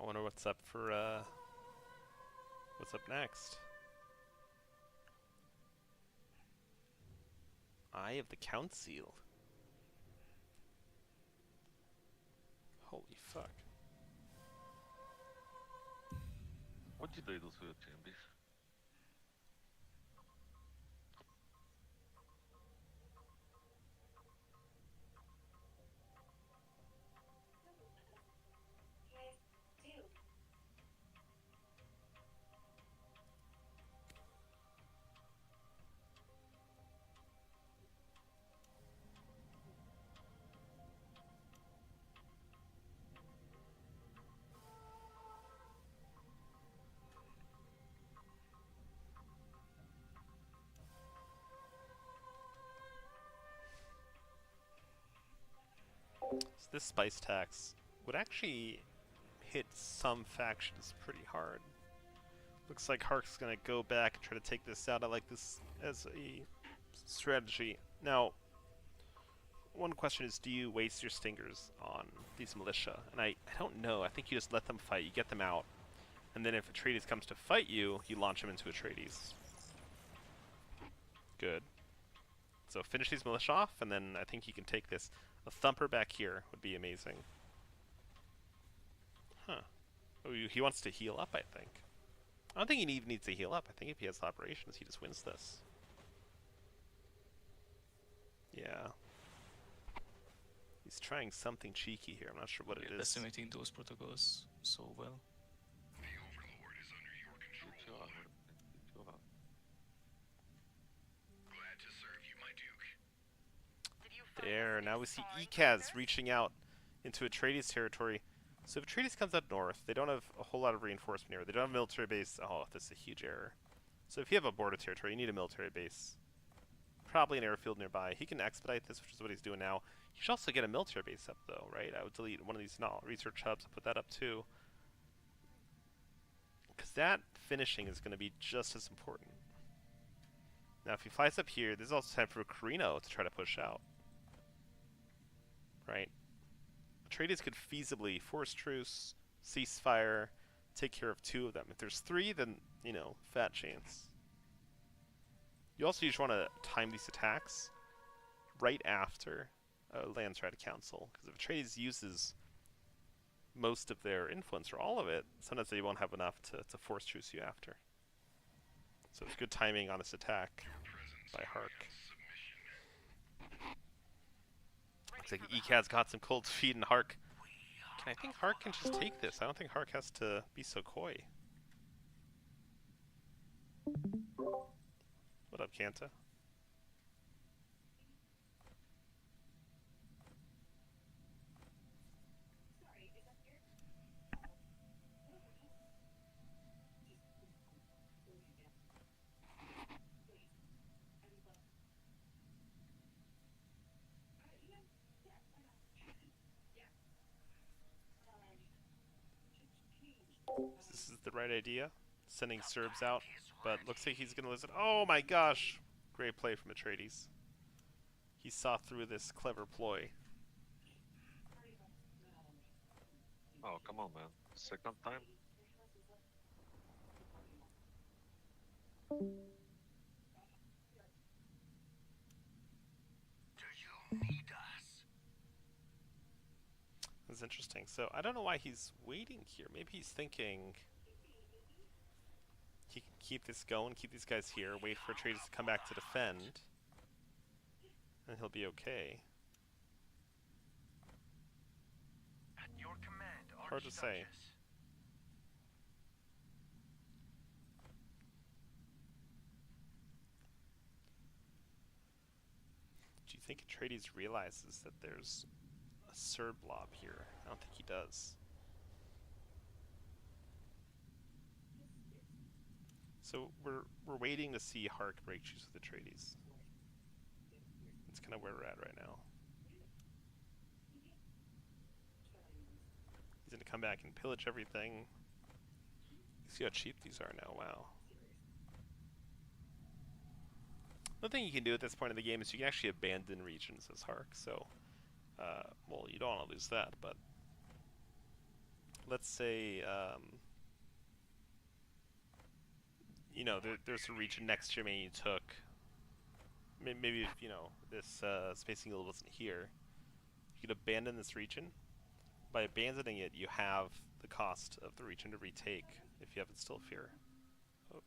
I wonder what's up for what's up next. Eye of the Council. Holy fuck. What did they do to your champions? So this spice tax would actually hit some factions pretty hard. Looks like Hark's gonna go back and try to take this out. I like this as a strategy. Now, one question is, do you waste your stingers on these militia? And I don't know. I think you just let them fight. You get them out. And then if Atreides comes to fight you, you launch him into Atreides. Good. So finish these militia off, and then I think you can take this. A thumper back here would be amazing. Huh. Oh, he wants to heal up, I think. I don't think he even needs to heal up. I think if he has operations, he just wins this. Yeah. He's trying something cheeky here. I'm not sure what it You're is. decimating those protocols so well. The Overlord is under your control. Glad to serve you, my Duke. Did you find There, this now new we see sparring Ekaz partner? reaching out into Atreides territory. So if Atreides comes up north, they don't have a whole lot of reinforcement here. They don't have a military base. Oh, this is a huge error. So if you have a border territory, you need a military base. Probably an airfield nearby. He can expedite this, which is what he's doing now. He should also get a military base up, though, right? I would delete one of these research hubs and put that up, too. Because that finishing is going to be just as important. Now, if he flies up here, this is also time for Carino to try to push out. Right? Atreides could feasibly force truce, ceasefire, take care of 2 of them. If there's 3, then, you know, fat chance. You also just want to time these attacks right after Landsrat Council, because if Atreides uses most of their influence, or all of it, sometimes they won't have enough to force truce you after. So it's good timing on this attack by Hark. Looks like Ekad's got some cold feet, and Hark. I think Hark can just take this. I don't think Hark has to be so coy. What up, Kanta? This is the right idea. Sending Serbs out, but looks like he's gonna listen. Oh my gosh! Great play from Atreides. He saw through this clever ploy. Oh, come on, man. Second time? Do you need us? That's interesting. So I don't know why he's waiting here. Maybe he's thinking he can keep this going, keep these guys here, wait for Atreides to come back to defend, and he'll be okay. At your command, Hard to say. Archduchess. Do you think Atreides realizes that there's a Serb blob here? I don't think he does. So we're waiting to see Hark break truce with Atreides. That's kind of where we're at right now. He's gonna come back and pillage everything. You see how cheap these are now, wow. One thing you can do at this point in the game is you can actually abandon regions as Hark, so, well, you don't want to lose that, but let's say, you know, there's a region next to me you took. Maybe if, you know, this spacing guild wasn't here, you could abandon this region. By abandoning it, you have the cost of the region to retake if you have Instill Fear. Oh.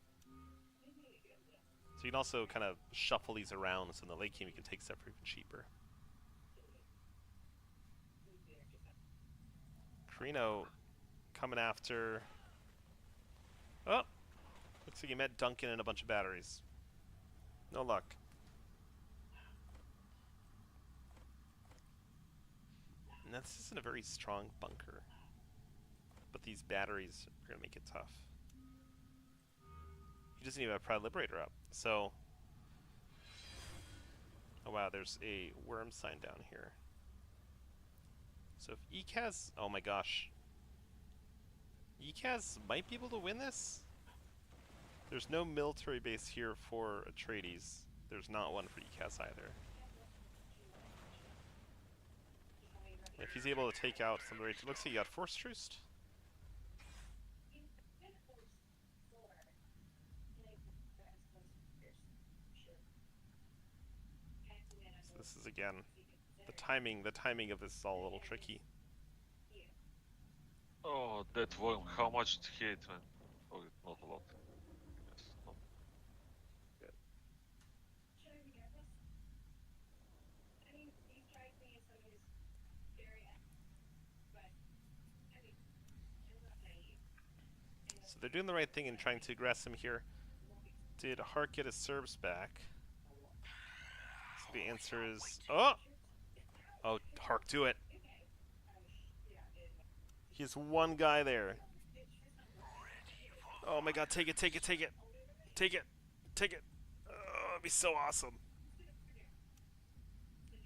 So you can also kind of shuffle these around, so in the late game you can take stuff for even cheaper. Carino coming after... Oh! Looks like he met Duncan and a bunch of batteries. No luck. And this isn't a very strong bunker. But these batteries are going to make it tough. He doesn't even have a Proud Liberator up, so... Oh wow, there's a worm sign down here. So if ECAS... Oh my gosh. ECAS might be able to win this? There's no military base here for Atreides. There's not one for ECAS either. If he's able to take out some of the rage, it looks like he got Force Truced. So this is again, the timing of this is all a little tricky. Oh, that worm, how much it hit, man? Oh, not a lot. Yes, no. So they're doing the right thing in trying to aggress him here. Did Hart get his Serbs back? So the answer is... Oh! Oh, Hark, do it. He has one guy there. Oh my god, take it, take it, take it. Take it, take it. Oh, it'd be so awesome.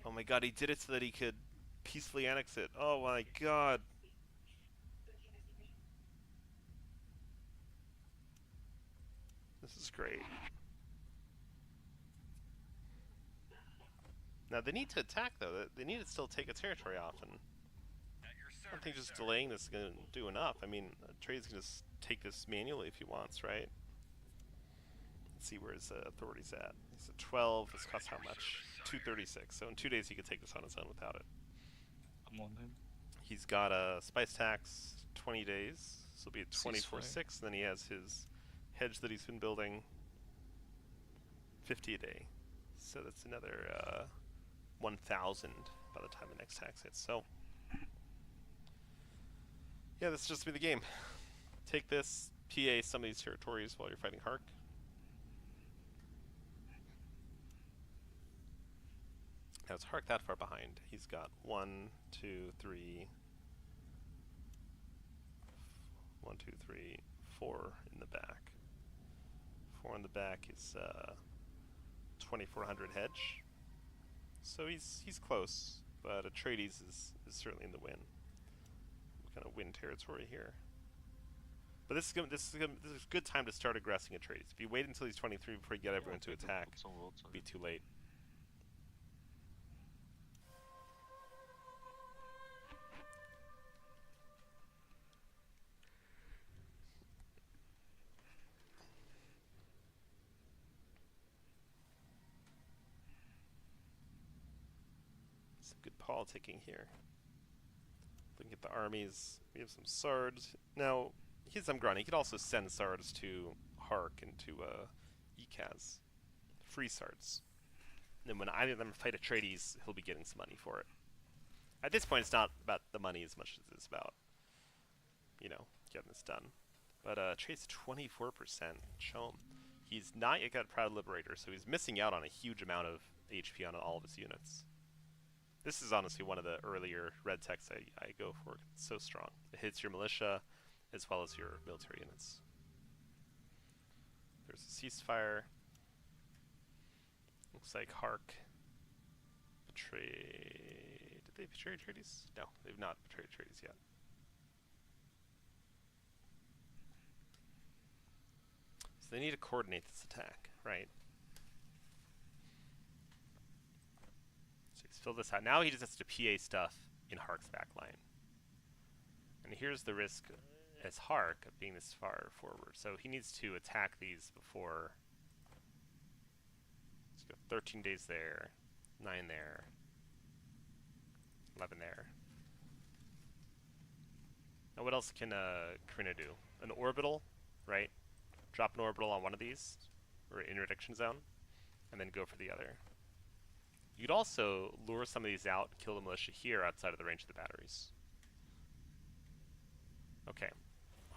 Oh my god, he did it so that he could peacefully annex it. Oh my god. This is great. Now they need to attack though. They need to still take a territory off, and I don't think just delaying this is going to do enough. I mean, Trey's can just take this manually if he wants, right? Let's see where his authority's at. He's at 12. This costs how much? 236. So in 2 days he could take this on his own without it. I'm on him. He's got a spice tax 20 days. So it'll be at 24/6. And then he has his hedge that he's been building 50 a day. So that's another 1,000 by the time the next tax hits. So yeah, this is just be the game. Take this, PA some of these territories while you're fighting Hark. Now is Hark that far behind? He's got 1, 2, 3, 1, 2, 3, 4 in the back. 4 in the back is 2,400 hedge. So he's close, but Atreides is certainly in the win. We're gonna win territory here. But this is a good time to start aggressing Atreides. If you wait until he's 23 before you get everyone to attack, it'll be too late. Some good politicking here. Looking at the armies, we have some Sards. Now, he's Umgron. He could also send Sards to Hark and to Ekaz. Free Sards. And then when either of them fight Atreides, he'll be getting some money for it. At this point, it's not about the money as much as it's about, you know, getting this done. But Atreides 24%. Show him. He's not yet got Proud Liberator, so he's missing out on a huge amount of HP on all of his units. This is honestly one of the earlier red techs I go for. It's so strong. It hits your militia as well as your military units. There's a ceasefire. Looks like Hark betrayed... Did they betray Atreides? No, they've not betrayed Atreides yet. So they need to coordinate this attack, right? So he's filled this out. Now he just has to PA stuff in Hark's back line. And here's the risk as Hark of being this far forward. So he needs to attack these before. Let's go 13 days there, 9 there, 11 there. Now what else can Karina do? An orbital, right? Drop an orbital on one of these, or interdiction zone, and then go for the other. You could also lure some of these out, kill the militia here outside of the range of the batteries. Okay,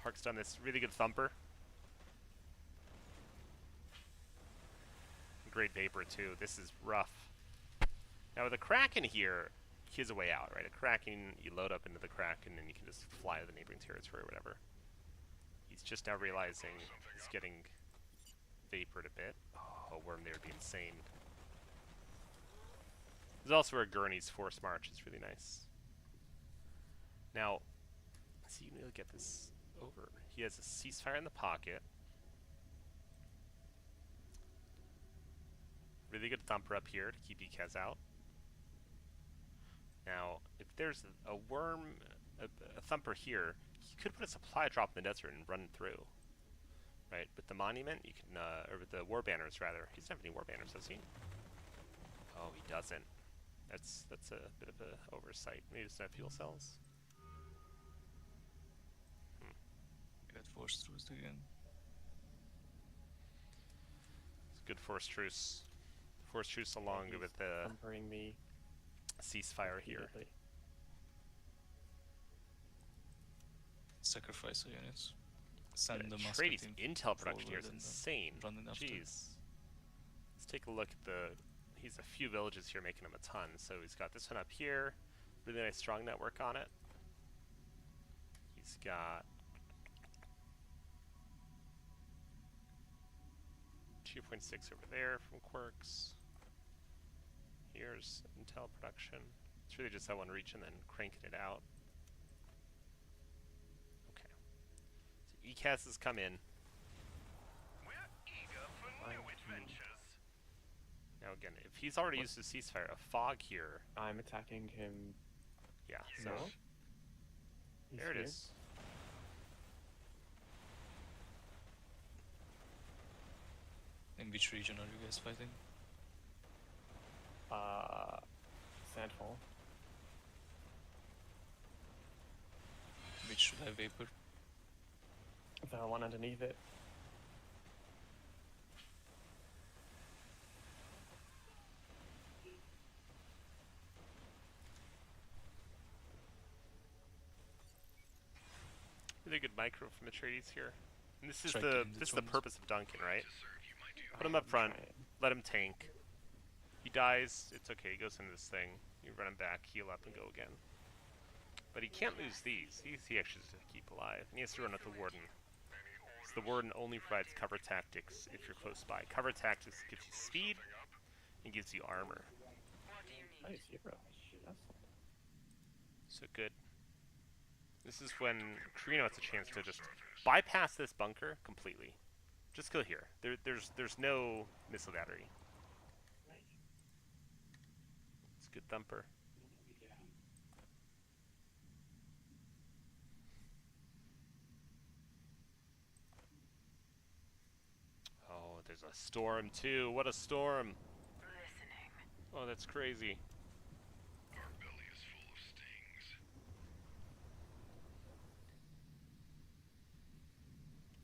Hark's done this really good thumper. Great vapor too. This is rough. Now with a Kraken here, he has a way out, right? A Kraken, you load up into the Kraken and you can just fly to the neighboring territory or whatever. He's just now realizing he's getting vapored a bit. Oh, a worm there would be insane. There's also where Gurney's force march is really nice. Now, let's see, you need to get this over. He has a ceasefire in the pocket. Really good thumper up here to keep Ikaz out. Now, if there's a worm, a thumper here, he could put a supply drop in the desert and run through. Right, with the monument, you can, or with the war banners rather. He doesn't have any war banners, does he? Oh, he doesn't. That's a bit of a oversight. Maybe he doesn't have fuel cells. Get force truce again. It's a good force truce. Force truce along He's with the thumpering me ceasefire here. repeatedly. Sacrifice the units. Send the Trady's musket intel production here forward is and insane. running after. Jeez. Let's take a look at the. He's a few villages here making him a ton. So he's got this one up here. Really nice strong network on it. He's got 2.6 over there from Quirks. Here's intel production. It's really just that one reach and then cranking it out. Okay. So ECAS has come in. We're eager for new adventures. Now again, if he's already used his ceasefire, a fog here. I'm attacking him. Yeah, No. so He's there it here. is. In which region are you guys fighting? Sandfall. Which should have vapor? The one underneath it. Really good micro from Atreides here. And this is Try the getting the this is the drones. purpose of Duncan, right? To serve you, my duke. Put him up front, Trying. let him tank. He dies, it's okay, he goes into this thing. You run him back, heal up, and go again. But he can't lose these. These he actually has to keep alive. And he has to run with the Warden. So the Warden only provides cover tactics if you're close by. Cover tactics gives you speed and gives you armor. What do you need? Nice hero. That's So good. This is when Carino has a chance to just bypass this bunker completely. Just go here. There's no missile battery. It's a good thumper. Oh, there's a storm too. What a storm! Listening. Oh, that's crazy. Our belly is full of stings.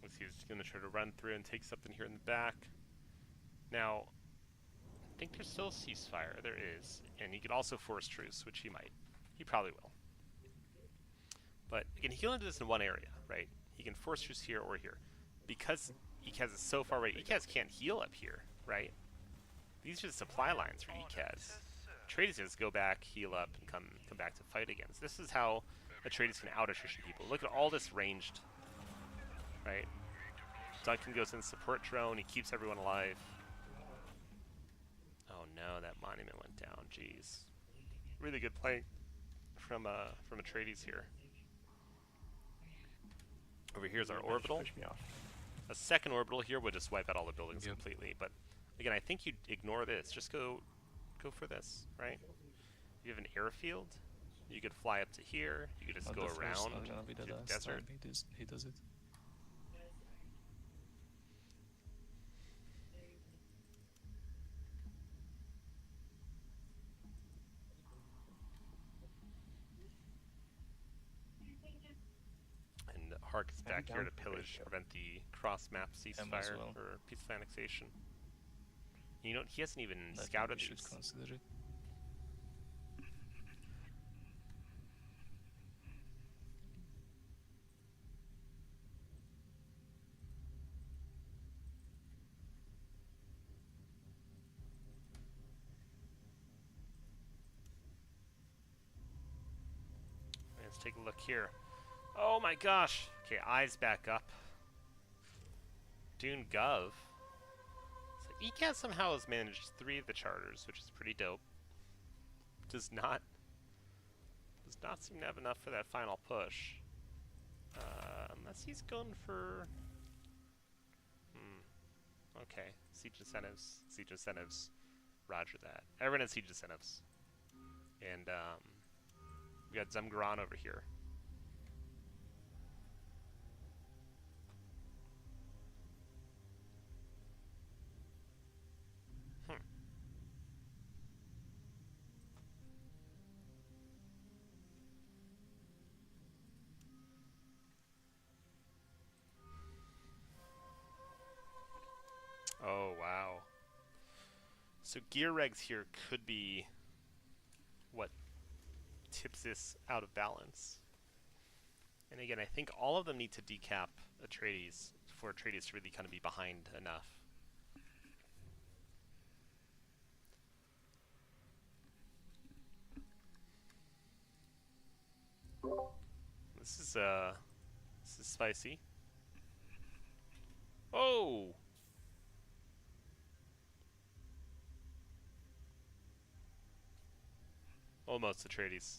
Let's see, he's gonna try to run through and take something here in the back. Now, I think there's still a ceasefire. There is, and he could also force truce, which he might. He probably will. But again, he can only do this in one area, right? He can force truce here or here, because Ikaz is so far away. Ikaz can't heal up here, right? These are the supply lines for Ikaz. Atreides has to go back, heal up, and come back to fight again. So this is how Atreides can out-attrition people. Look at all this ranged, right? Duncan goes in support drone. He keeps everyone alive. Oh no, that monument went down. Jeez, really good play from Atreides here. Over here's our Managed to orbital. Push me off. A second orbital here would just wipe out all the buildings Yep. completely. But again, I think you ignore this. Just go for this, right? You have an airfield. You could fly up to here. You could just Not go the first, around not gonna be the to the last desert. time he does it. And Hark is I'm back here down to for pillage, ratio. prevent the cross-map ceasefire well. or peaceful annexation. You know, he hasn't even I think scouted we should these. consider it. Let's take a look here. Oh my gosh! Okay, eyes back up. Dune Gov. So ECAS somehow has managed 3 of the charters, which is pretty dope. Does not seem to have enough for that final push. Unless he's going for... Okay, siege incentives. Siege incentives. Roger that. Everyone has siege incentives. And we got Zemgaran over here. Oh, wow. So gear regs here could be what tips this out of balance. And again, I think all of them need to decap Atreides for Atreides to really kind of be behind enough. This is spicy. Oh! Almost Atreides.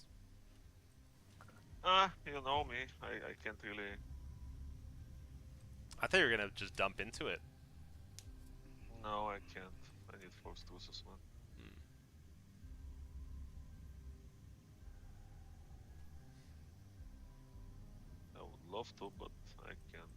You know me. I can't really. I thought you were gonna just dump into it. No, I can't. I need force truces, man. I would love to, but I can't.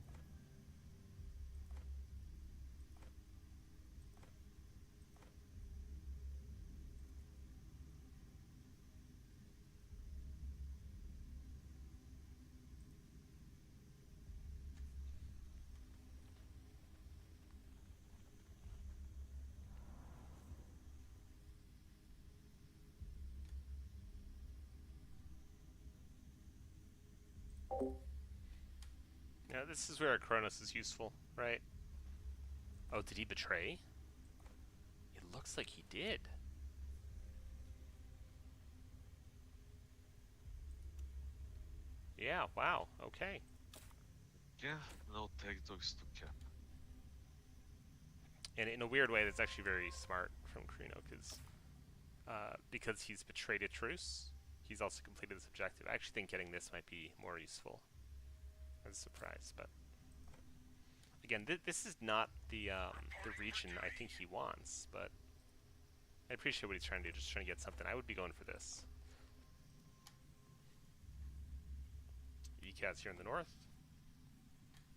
Yeah, this is where Kronos is useful, right? Oh, did he betray? It looks like he did. Yeah, wow, okay. Yeah, no tech dogs to cap. And in a weird way, that's actually very smart from Carino, because he's betrayed a truce, he's also completed this objective. I actually think getting this might be more useful. As a surprise, but again, this is not the region I think he wants, but I appreciate what he's trying to do, just trying to get something. I would be going for this. ECAS here in the north.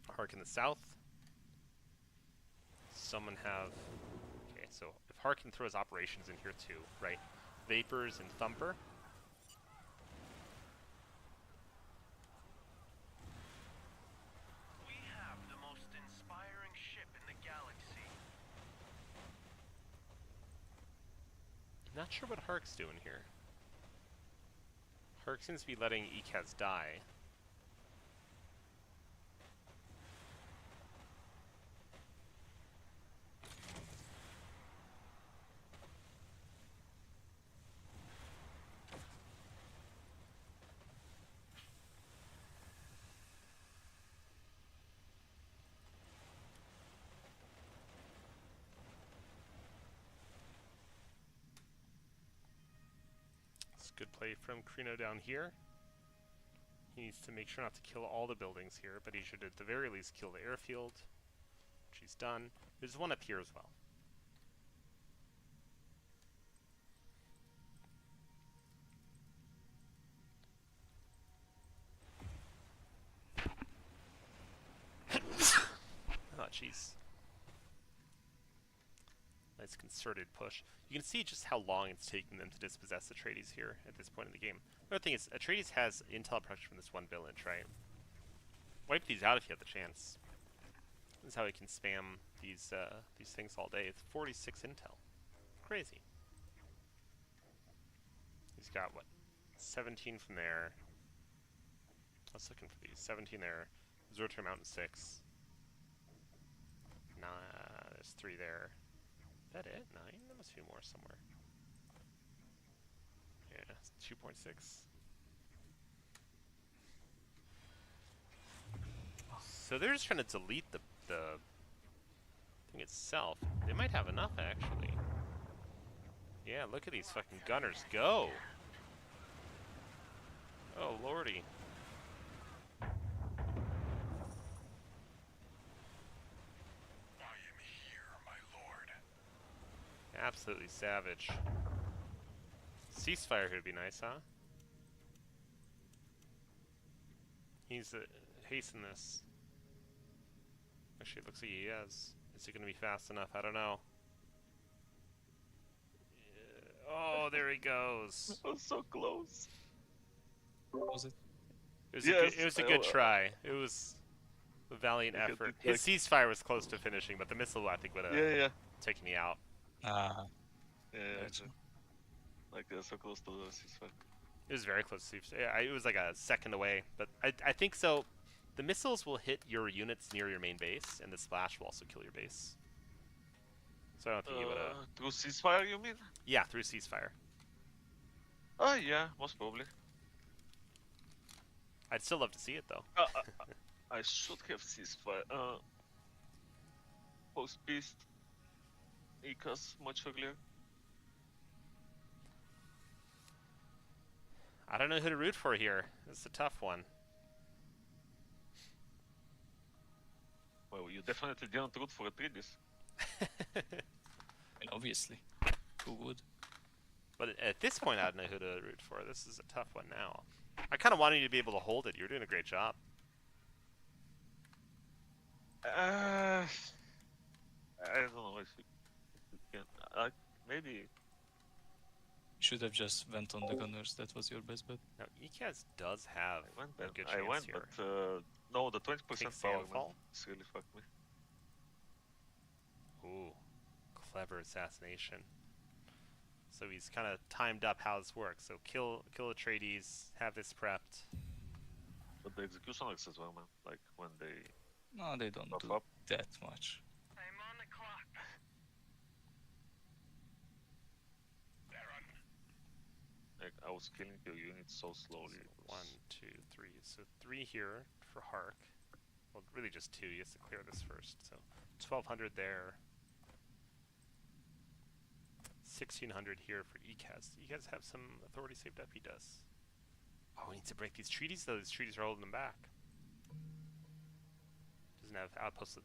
Hark in the south. Someone have... Okay, so if Hark can throw his operations in here too, right? Vapors and Thumper. We have the most inspiring ship in the galaxy. Not sure what Hark's doing here. Hark seems to be letting ECAS die. Good play from Carino down here. He needs to make sure not to kill all the buildings here, but he should at the very least kill the airfield, which he's done. There's one up here as well. Jeez. Nice concerted push. You can see just how long it's taking them to dispossess Atreides here at this point in the game. Another thing is, Atreides has intel production from this one village, right? Wipe these out if you have the chance. This is how he can spam these things all day. It's 46 intel. Crazy. He's got, what, 17 from there. I was looking for these. 17 there. Zorter Mountain 6. Nah, there's 3 there. Is that it? 9? There must be more somewhere. Yeah, 2.6. So they're just trying to delete the thing itself. They might have enough, actually. Yeah, look at these fucking gunners go! Oh, lordy. I am here, my lord. Absolutely savage. Ceasefire here would be nice, huh? He's hasten this. Actually, it looks like he is. Is it going to be fast enough? I don't know. Oh, there he goes. I was so close. Was it? It was a good Yes, try. It was a valiant Look at effort. it, His ceasefire was close to finishing, but the missile, I think, would have Yeah. taken me out. Ah, Yeah. gotcha. Like they're so close to the ceasefire. It was very close to ceasefire. Yeah, it was like a second away. But I think so. The missiles will hit your units near your main base, and the splash will also kill your base. So I don't think he would have. Through ceasefire, you mean? Yeah, through ceasefire. Oh yeah, most probably. I'd still love to see it, though. I should have ceasefire. Post beast. Ecos much earlier. I don't know who to root for here. It's a tough one. Well, you definitely didn't root for Atreides. And obviously, who would? But at this point, I don't know who to root for. This is a tough one now. I kind of wanted you to be able to hold it. You're doing a great job. I don't know if you can. Maybe. You should have just went on the gunners. That was your best bet. Now, ECAS does have I went a then. good I chance went, here. but no, the 20% Take power man, Sandfall? it's really fucked me. Ooh, clever assassination. So he's kind of timed up how this works. So kill Atreides, have this prepped. But the execution works as well, man. Like when they No, they don't buff do up. that much. I'm on the clock. Baron. Like I was killing your units so slowly. So It was- 1, 2, 3. So 3 here for Hark. Well, really just 2. He has to clear this first. So 1,200 there. 1,600 here for ECAS. ECAS have some authority saved up? He does. Oh, we need to break these treaties, though. These treaties are holding them back. Doesn't have outposts.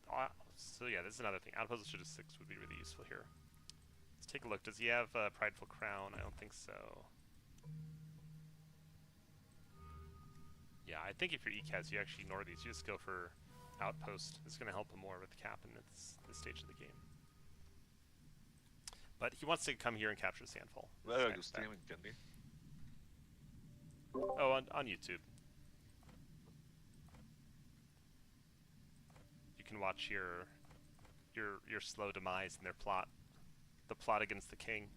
So yeah, this is another thing. Outposts to 6 would be really useful here. Let's take a look. Does he have Prideful Crown? I don't think so. Yeah, I think if you're ECAS, you actually ignore these. You just go for Outpost. It's going to help him more with Cap in this stage of the game. But he wants to come here and capture Sandfall. Where are you streaming, Candy? Oh, on YouTube. You can watch your slow demise in their plot. The plot against the king.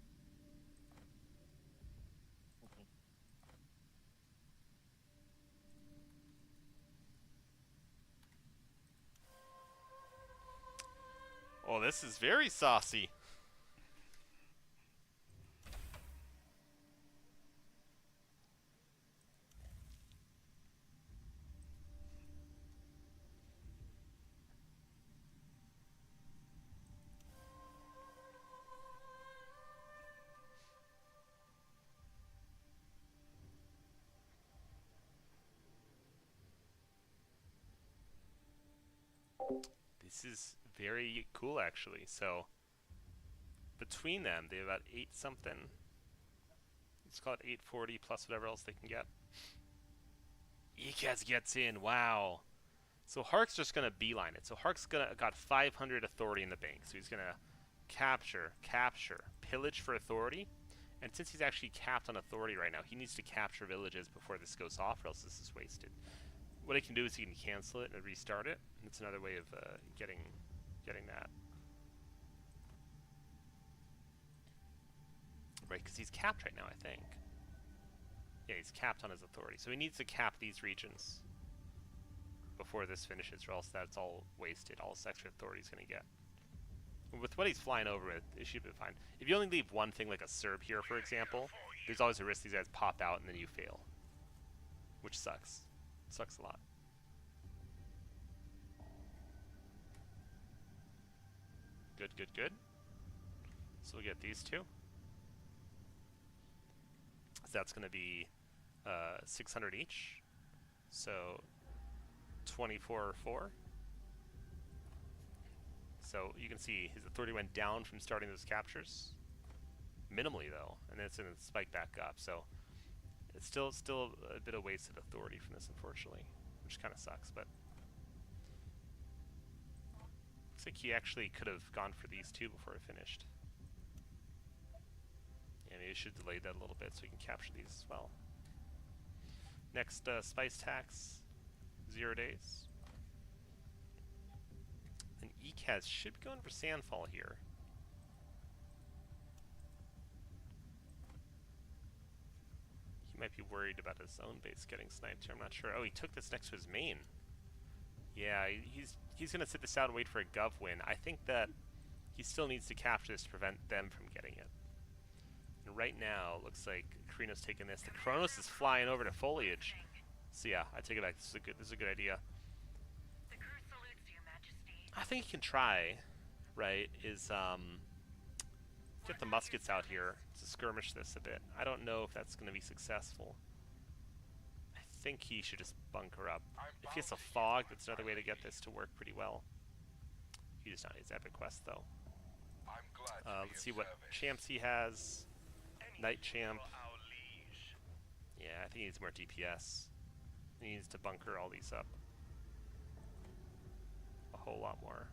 Oh, this is very saucy. This is very cool, actually. So, between them, they have about 8 something. Let's call it 840 plus whatever else they can get. ECAS gets in, wow. So Hark's just gonna beeline it. So Hark's got 500 authority in the bank. So he's gonna capture, pillage for authority. And since he's actually capped on authority right now, he needs to capture villages before this goes off, or else this is wasted. What he can do is he can cancel it and restart it. And it's another way of getting that. Right, because he's capped right now, I think. Yeah, he's capped on his authority. So he needs to cap these regions before this finishes, or else that's all wasted. All this extra authority he's going to get. With what he's flying over with, it should be fine. If you only leave one thing, like a Serb here, for example, there's always a risk these guys pop out and then you fail. Which sucks. Sucks a lot. Good, good, good. So we'll get these two. So that's going to be 600 each. So 24-4. So you can see his authority went down from starting those captures. Minimally though, and then it's going to spike back up. So it's still a bit of wasted authority from this, unfortunately, which kind of sucks. But looks like he actually could have gone for these two before it finished. Yeah, maybe I should delay that a little bit so we can capture these as well. Next, spice tax, 0 days. And ECAS should be going for Sandfall here. He might be worried about his own base getting sniped here, I'm not sure. Oh, he took this next to his main. Yeah, he's going to sit this out and wait for a gov win. I think that he still needs to capture this to prevent them from getting it. And right now, it looks like Karino's taking this. The Kronos is flying over to Foliage. So yeah, I take it back. This is a good idea. The crew salutes you, Majesty. I think he can try, right, is get the muskets out here to skirmish this a bit. I don't know if that's going to be successful. I think he should just bunker up. If he has a fog, that's another way to get this to work pretty well. He does not need his epic quest though. I'm glad to Let's be see of what service. champs he has. Knight champ. For our liege. Yeah, I think he needs more DPS. He needs to bunker all these up. A whole lot more.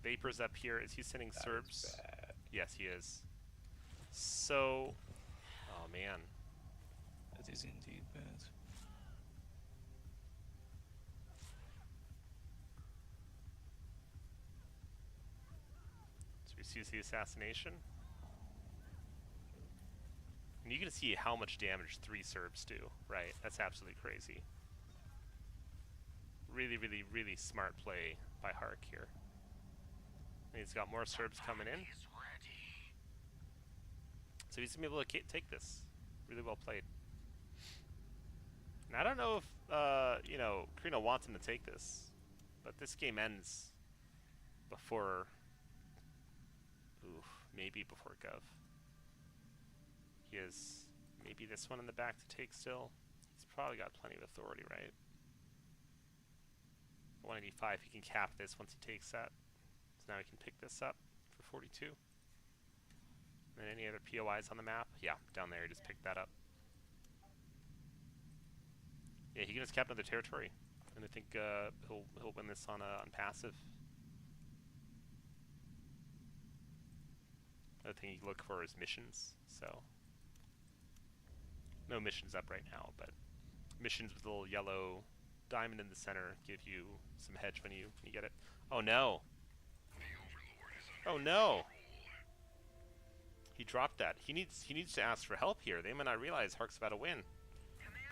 Vapor's up here. Is he sending That is Serbs? bad. Yes, he is. So, oh man. That is indeed bad. So we see the assassination. And you can see how much damage 3 Serbs do, right? That's absolutely crazy. Really, really, really smart play by Hark here. And he's got more Serbs coming in. Is ready. So he's going to be able to take this. Really well played. And I don't know if, you know, Karino wants him to take this. But this game ends before... Oof, maybe before Gov. He has maybe this one in the back to take still. He's probably got plenty of authority, right? 185, he can cap this once he takes that. So now he can pick this up for 42. And any other POIs on the map? Yeah, down there, he just picked that up. Yeah, he can just cap another territory. And I think he'll win this on passive. Another thing you look for is missions, so... No missions up right now, but missions with a little yellow diamond in the center give you some hedge when you get it. Oh no! Oh no! He dropped that. He needs to ask for help here. They might not realize Hark's about to win.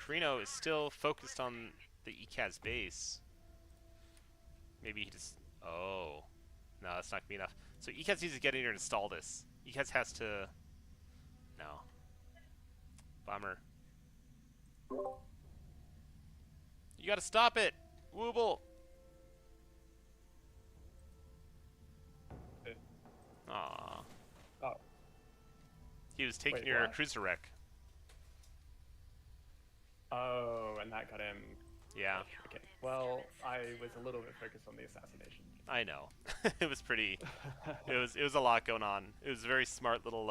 Karino is still focused on the ECAS base. Maybe he just... Oh. No, that's not going to be enough. So ECAS needs to get in here and install this. ECAS has to... No. Bummer. You gotta stop it! Wooble! Aww. Oh. He was taking Wait, your what? cruiser wreck. Oh, and that got him. Yeah, Okay. Well, I was a little bit focused on the assassination. I know. It was pretty... It was a lot going on. It was a very smart little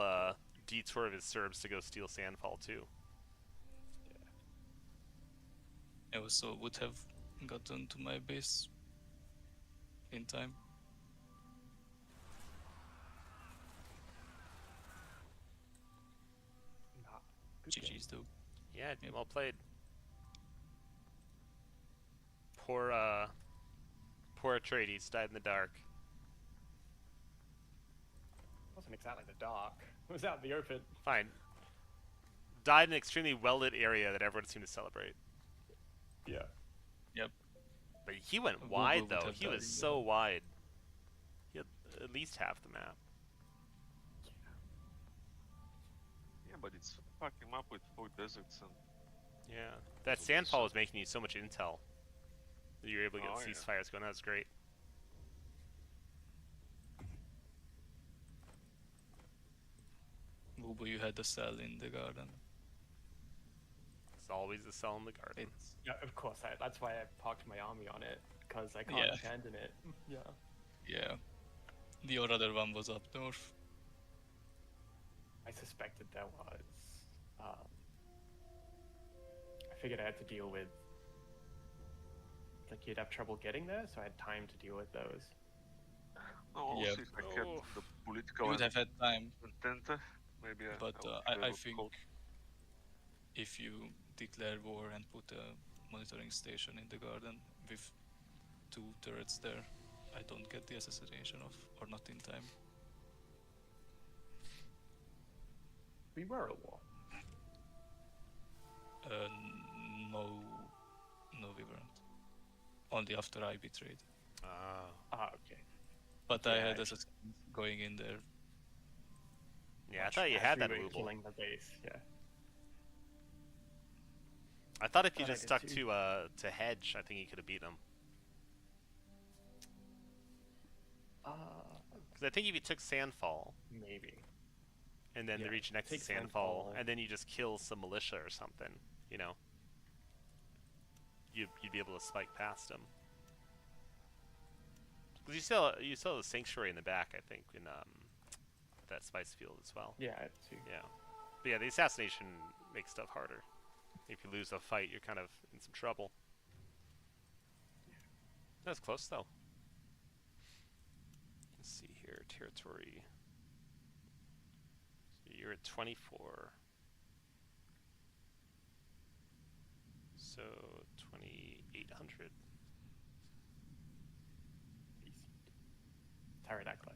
detour of his Serbs to go steal Sandfall too. I also would have gotten to my base in time. Nah, good game. GG's though. Yeah, Yep. well played. Poor Atreides died in the dark. Wasn't exactly the dark. It was out in the open. Fine. Died in an extremely well-lit area that everyone seemed to celebrate. Yeah. Yep. But he went Woobo wide, would though. have He died was in the so dark. wide. He had at least half the map. Yeah, but it's fucking map with 4 deserts and Yeah. That So there's Sandfall was some- making you so much intel. That you were able to get Oh, yeah. ceasefires going. That was great. Woobo, you had a cell in the garden. It's always the cell in the garden. It's Yeah, of course. That's why I parked my army on it, because I can't Yeah. abandon it. Yeah. yeah. The other one was up north. I suspected there was. I figured I had to deal with. Like, you'd have trouble getting there, so I had time to deal with those. no, Yeah. also if I had Oh. the You political would have had time, intent, maybe but would I have think called. if you declare war and put a monitoring station in the garden with 2 turrets there, I don't get the assassination of, or not in time. We were at war. No, we weren't. Only after I betrayed. Ah, okay. But I Yeah, had I- assassins going in there. Yeah, I Much thought you as had we that were Wooble. killing the base. Yeah. I thought if you Thought I just did stuck too. to hedge, I think you could have beat him. Because I think if you took Sandfall, Maybe. and then the Yeah, region next to take Sandfall, Sandfall. and then you just kill some militia or something, you know, you'd be able to spike past him. Because you saw the sanctuary in the back, I think, in that spice field as well. Yeah, I had to. Yeah, but yeah, the assassination makes stuff harder. If you lose a fight, you're kind of in some trouble. That's close though. Let's see here, territory. So you're at 24. So 2,800. Pterodactyl.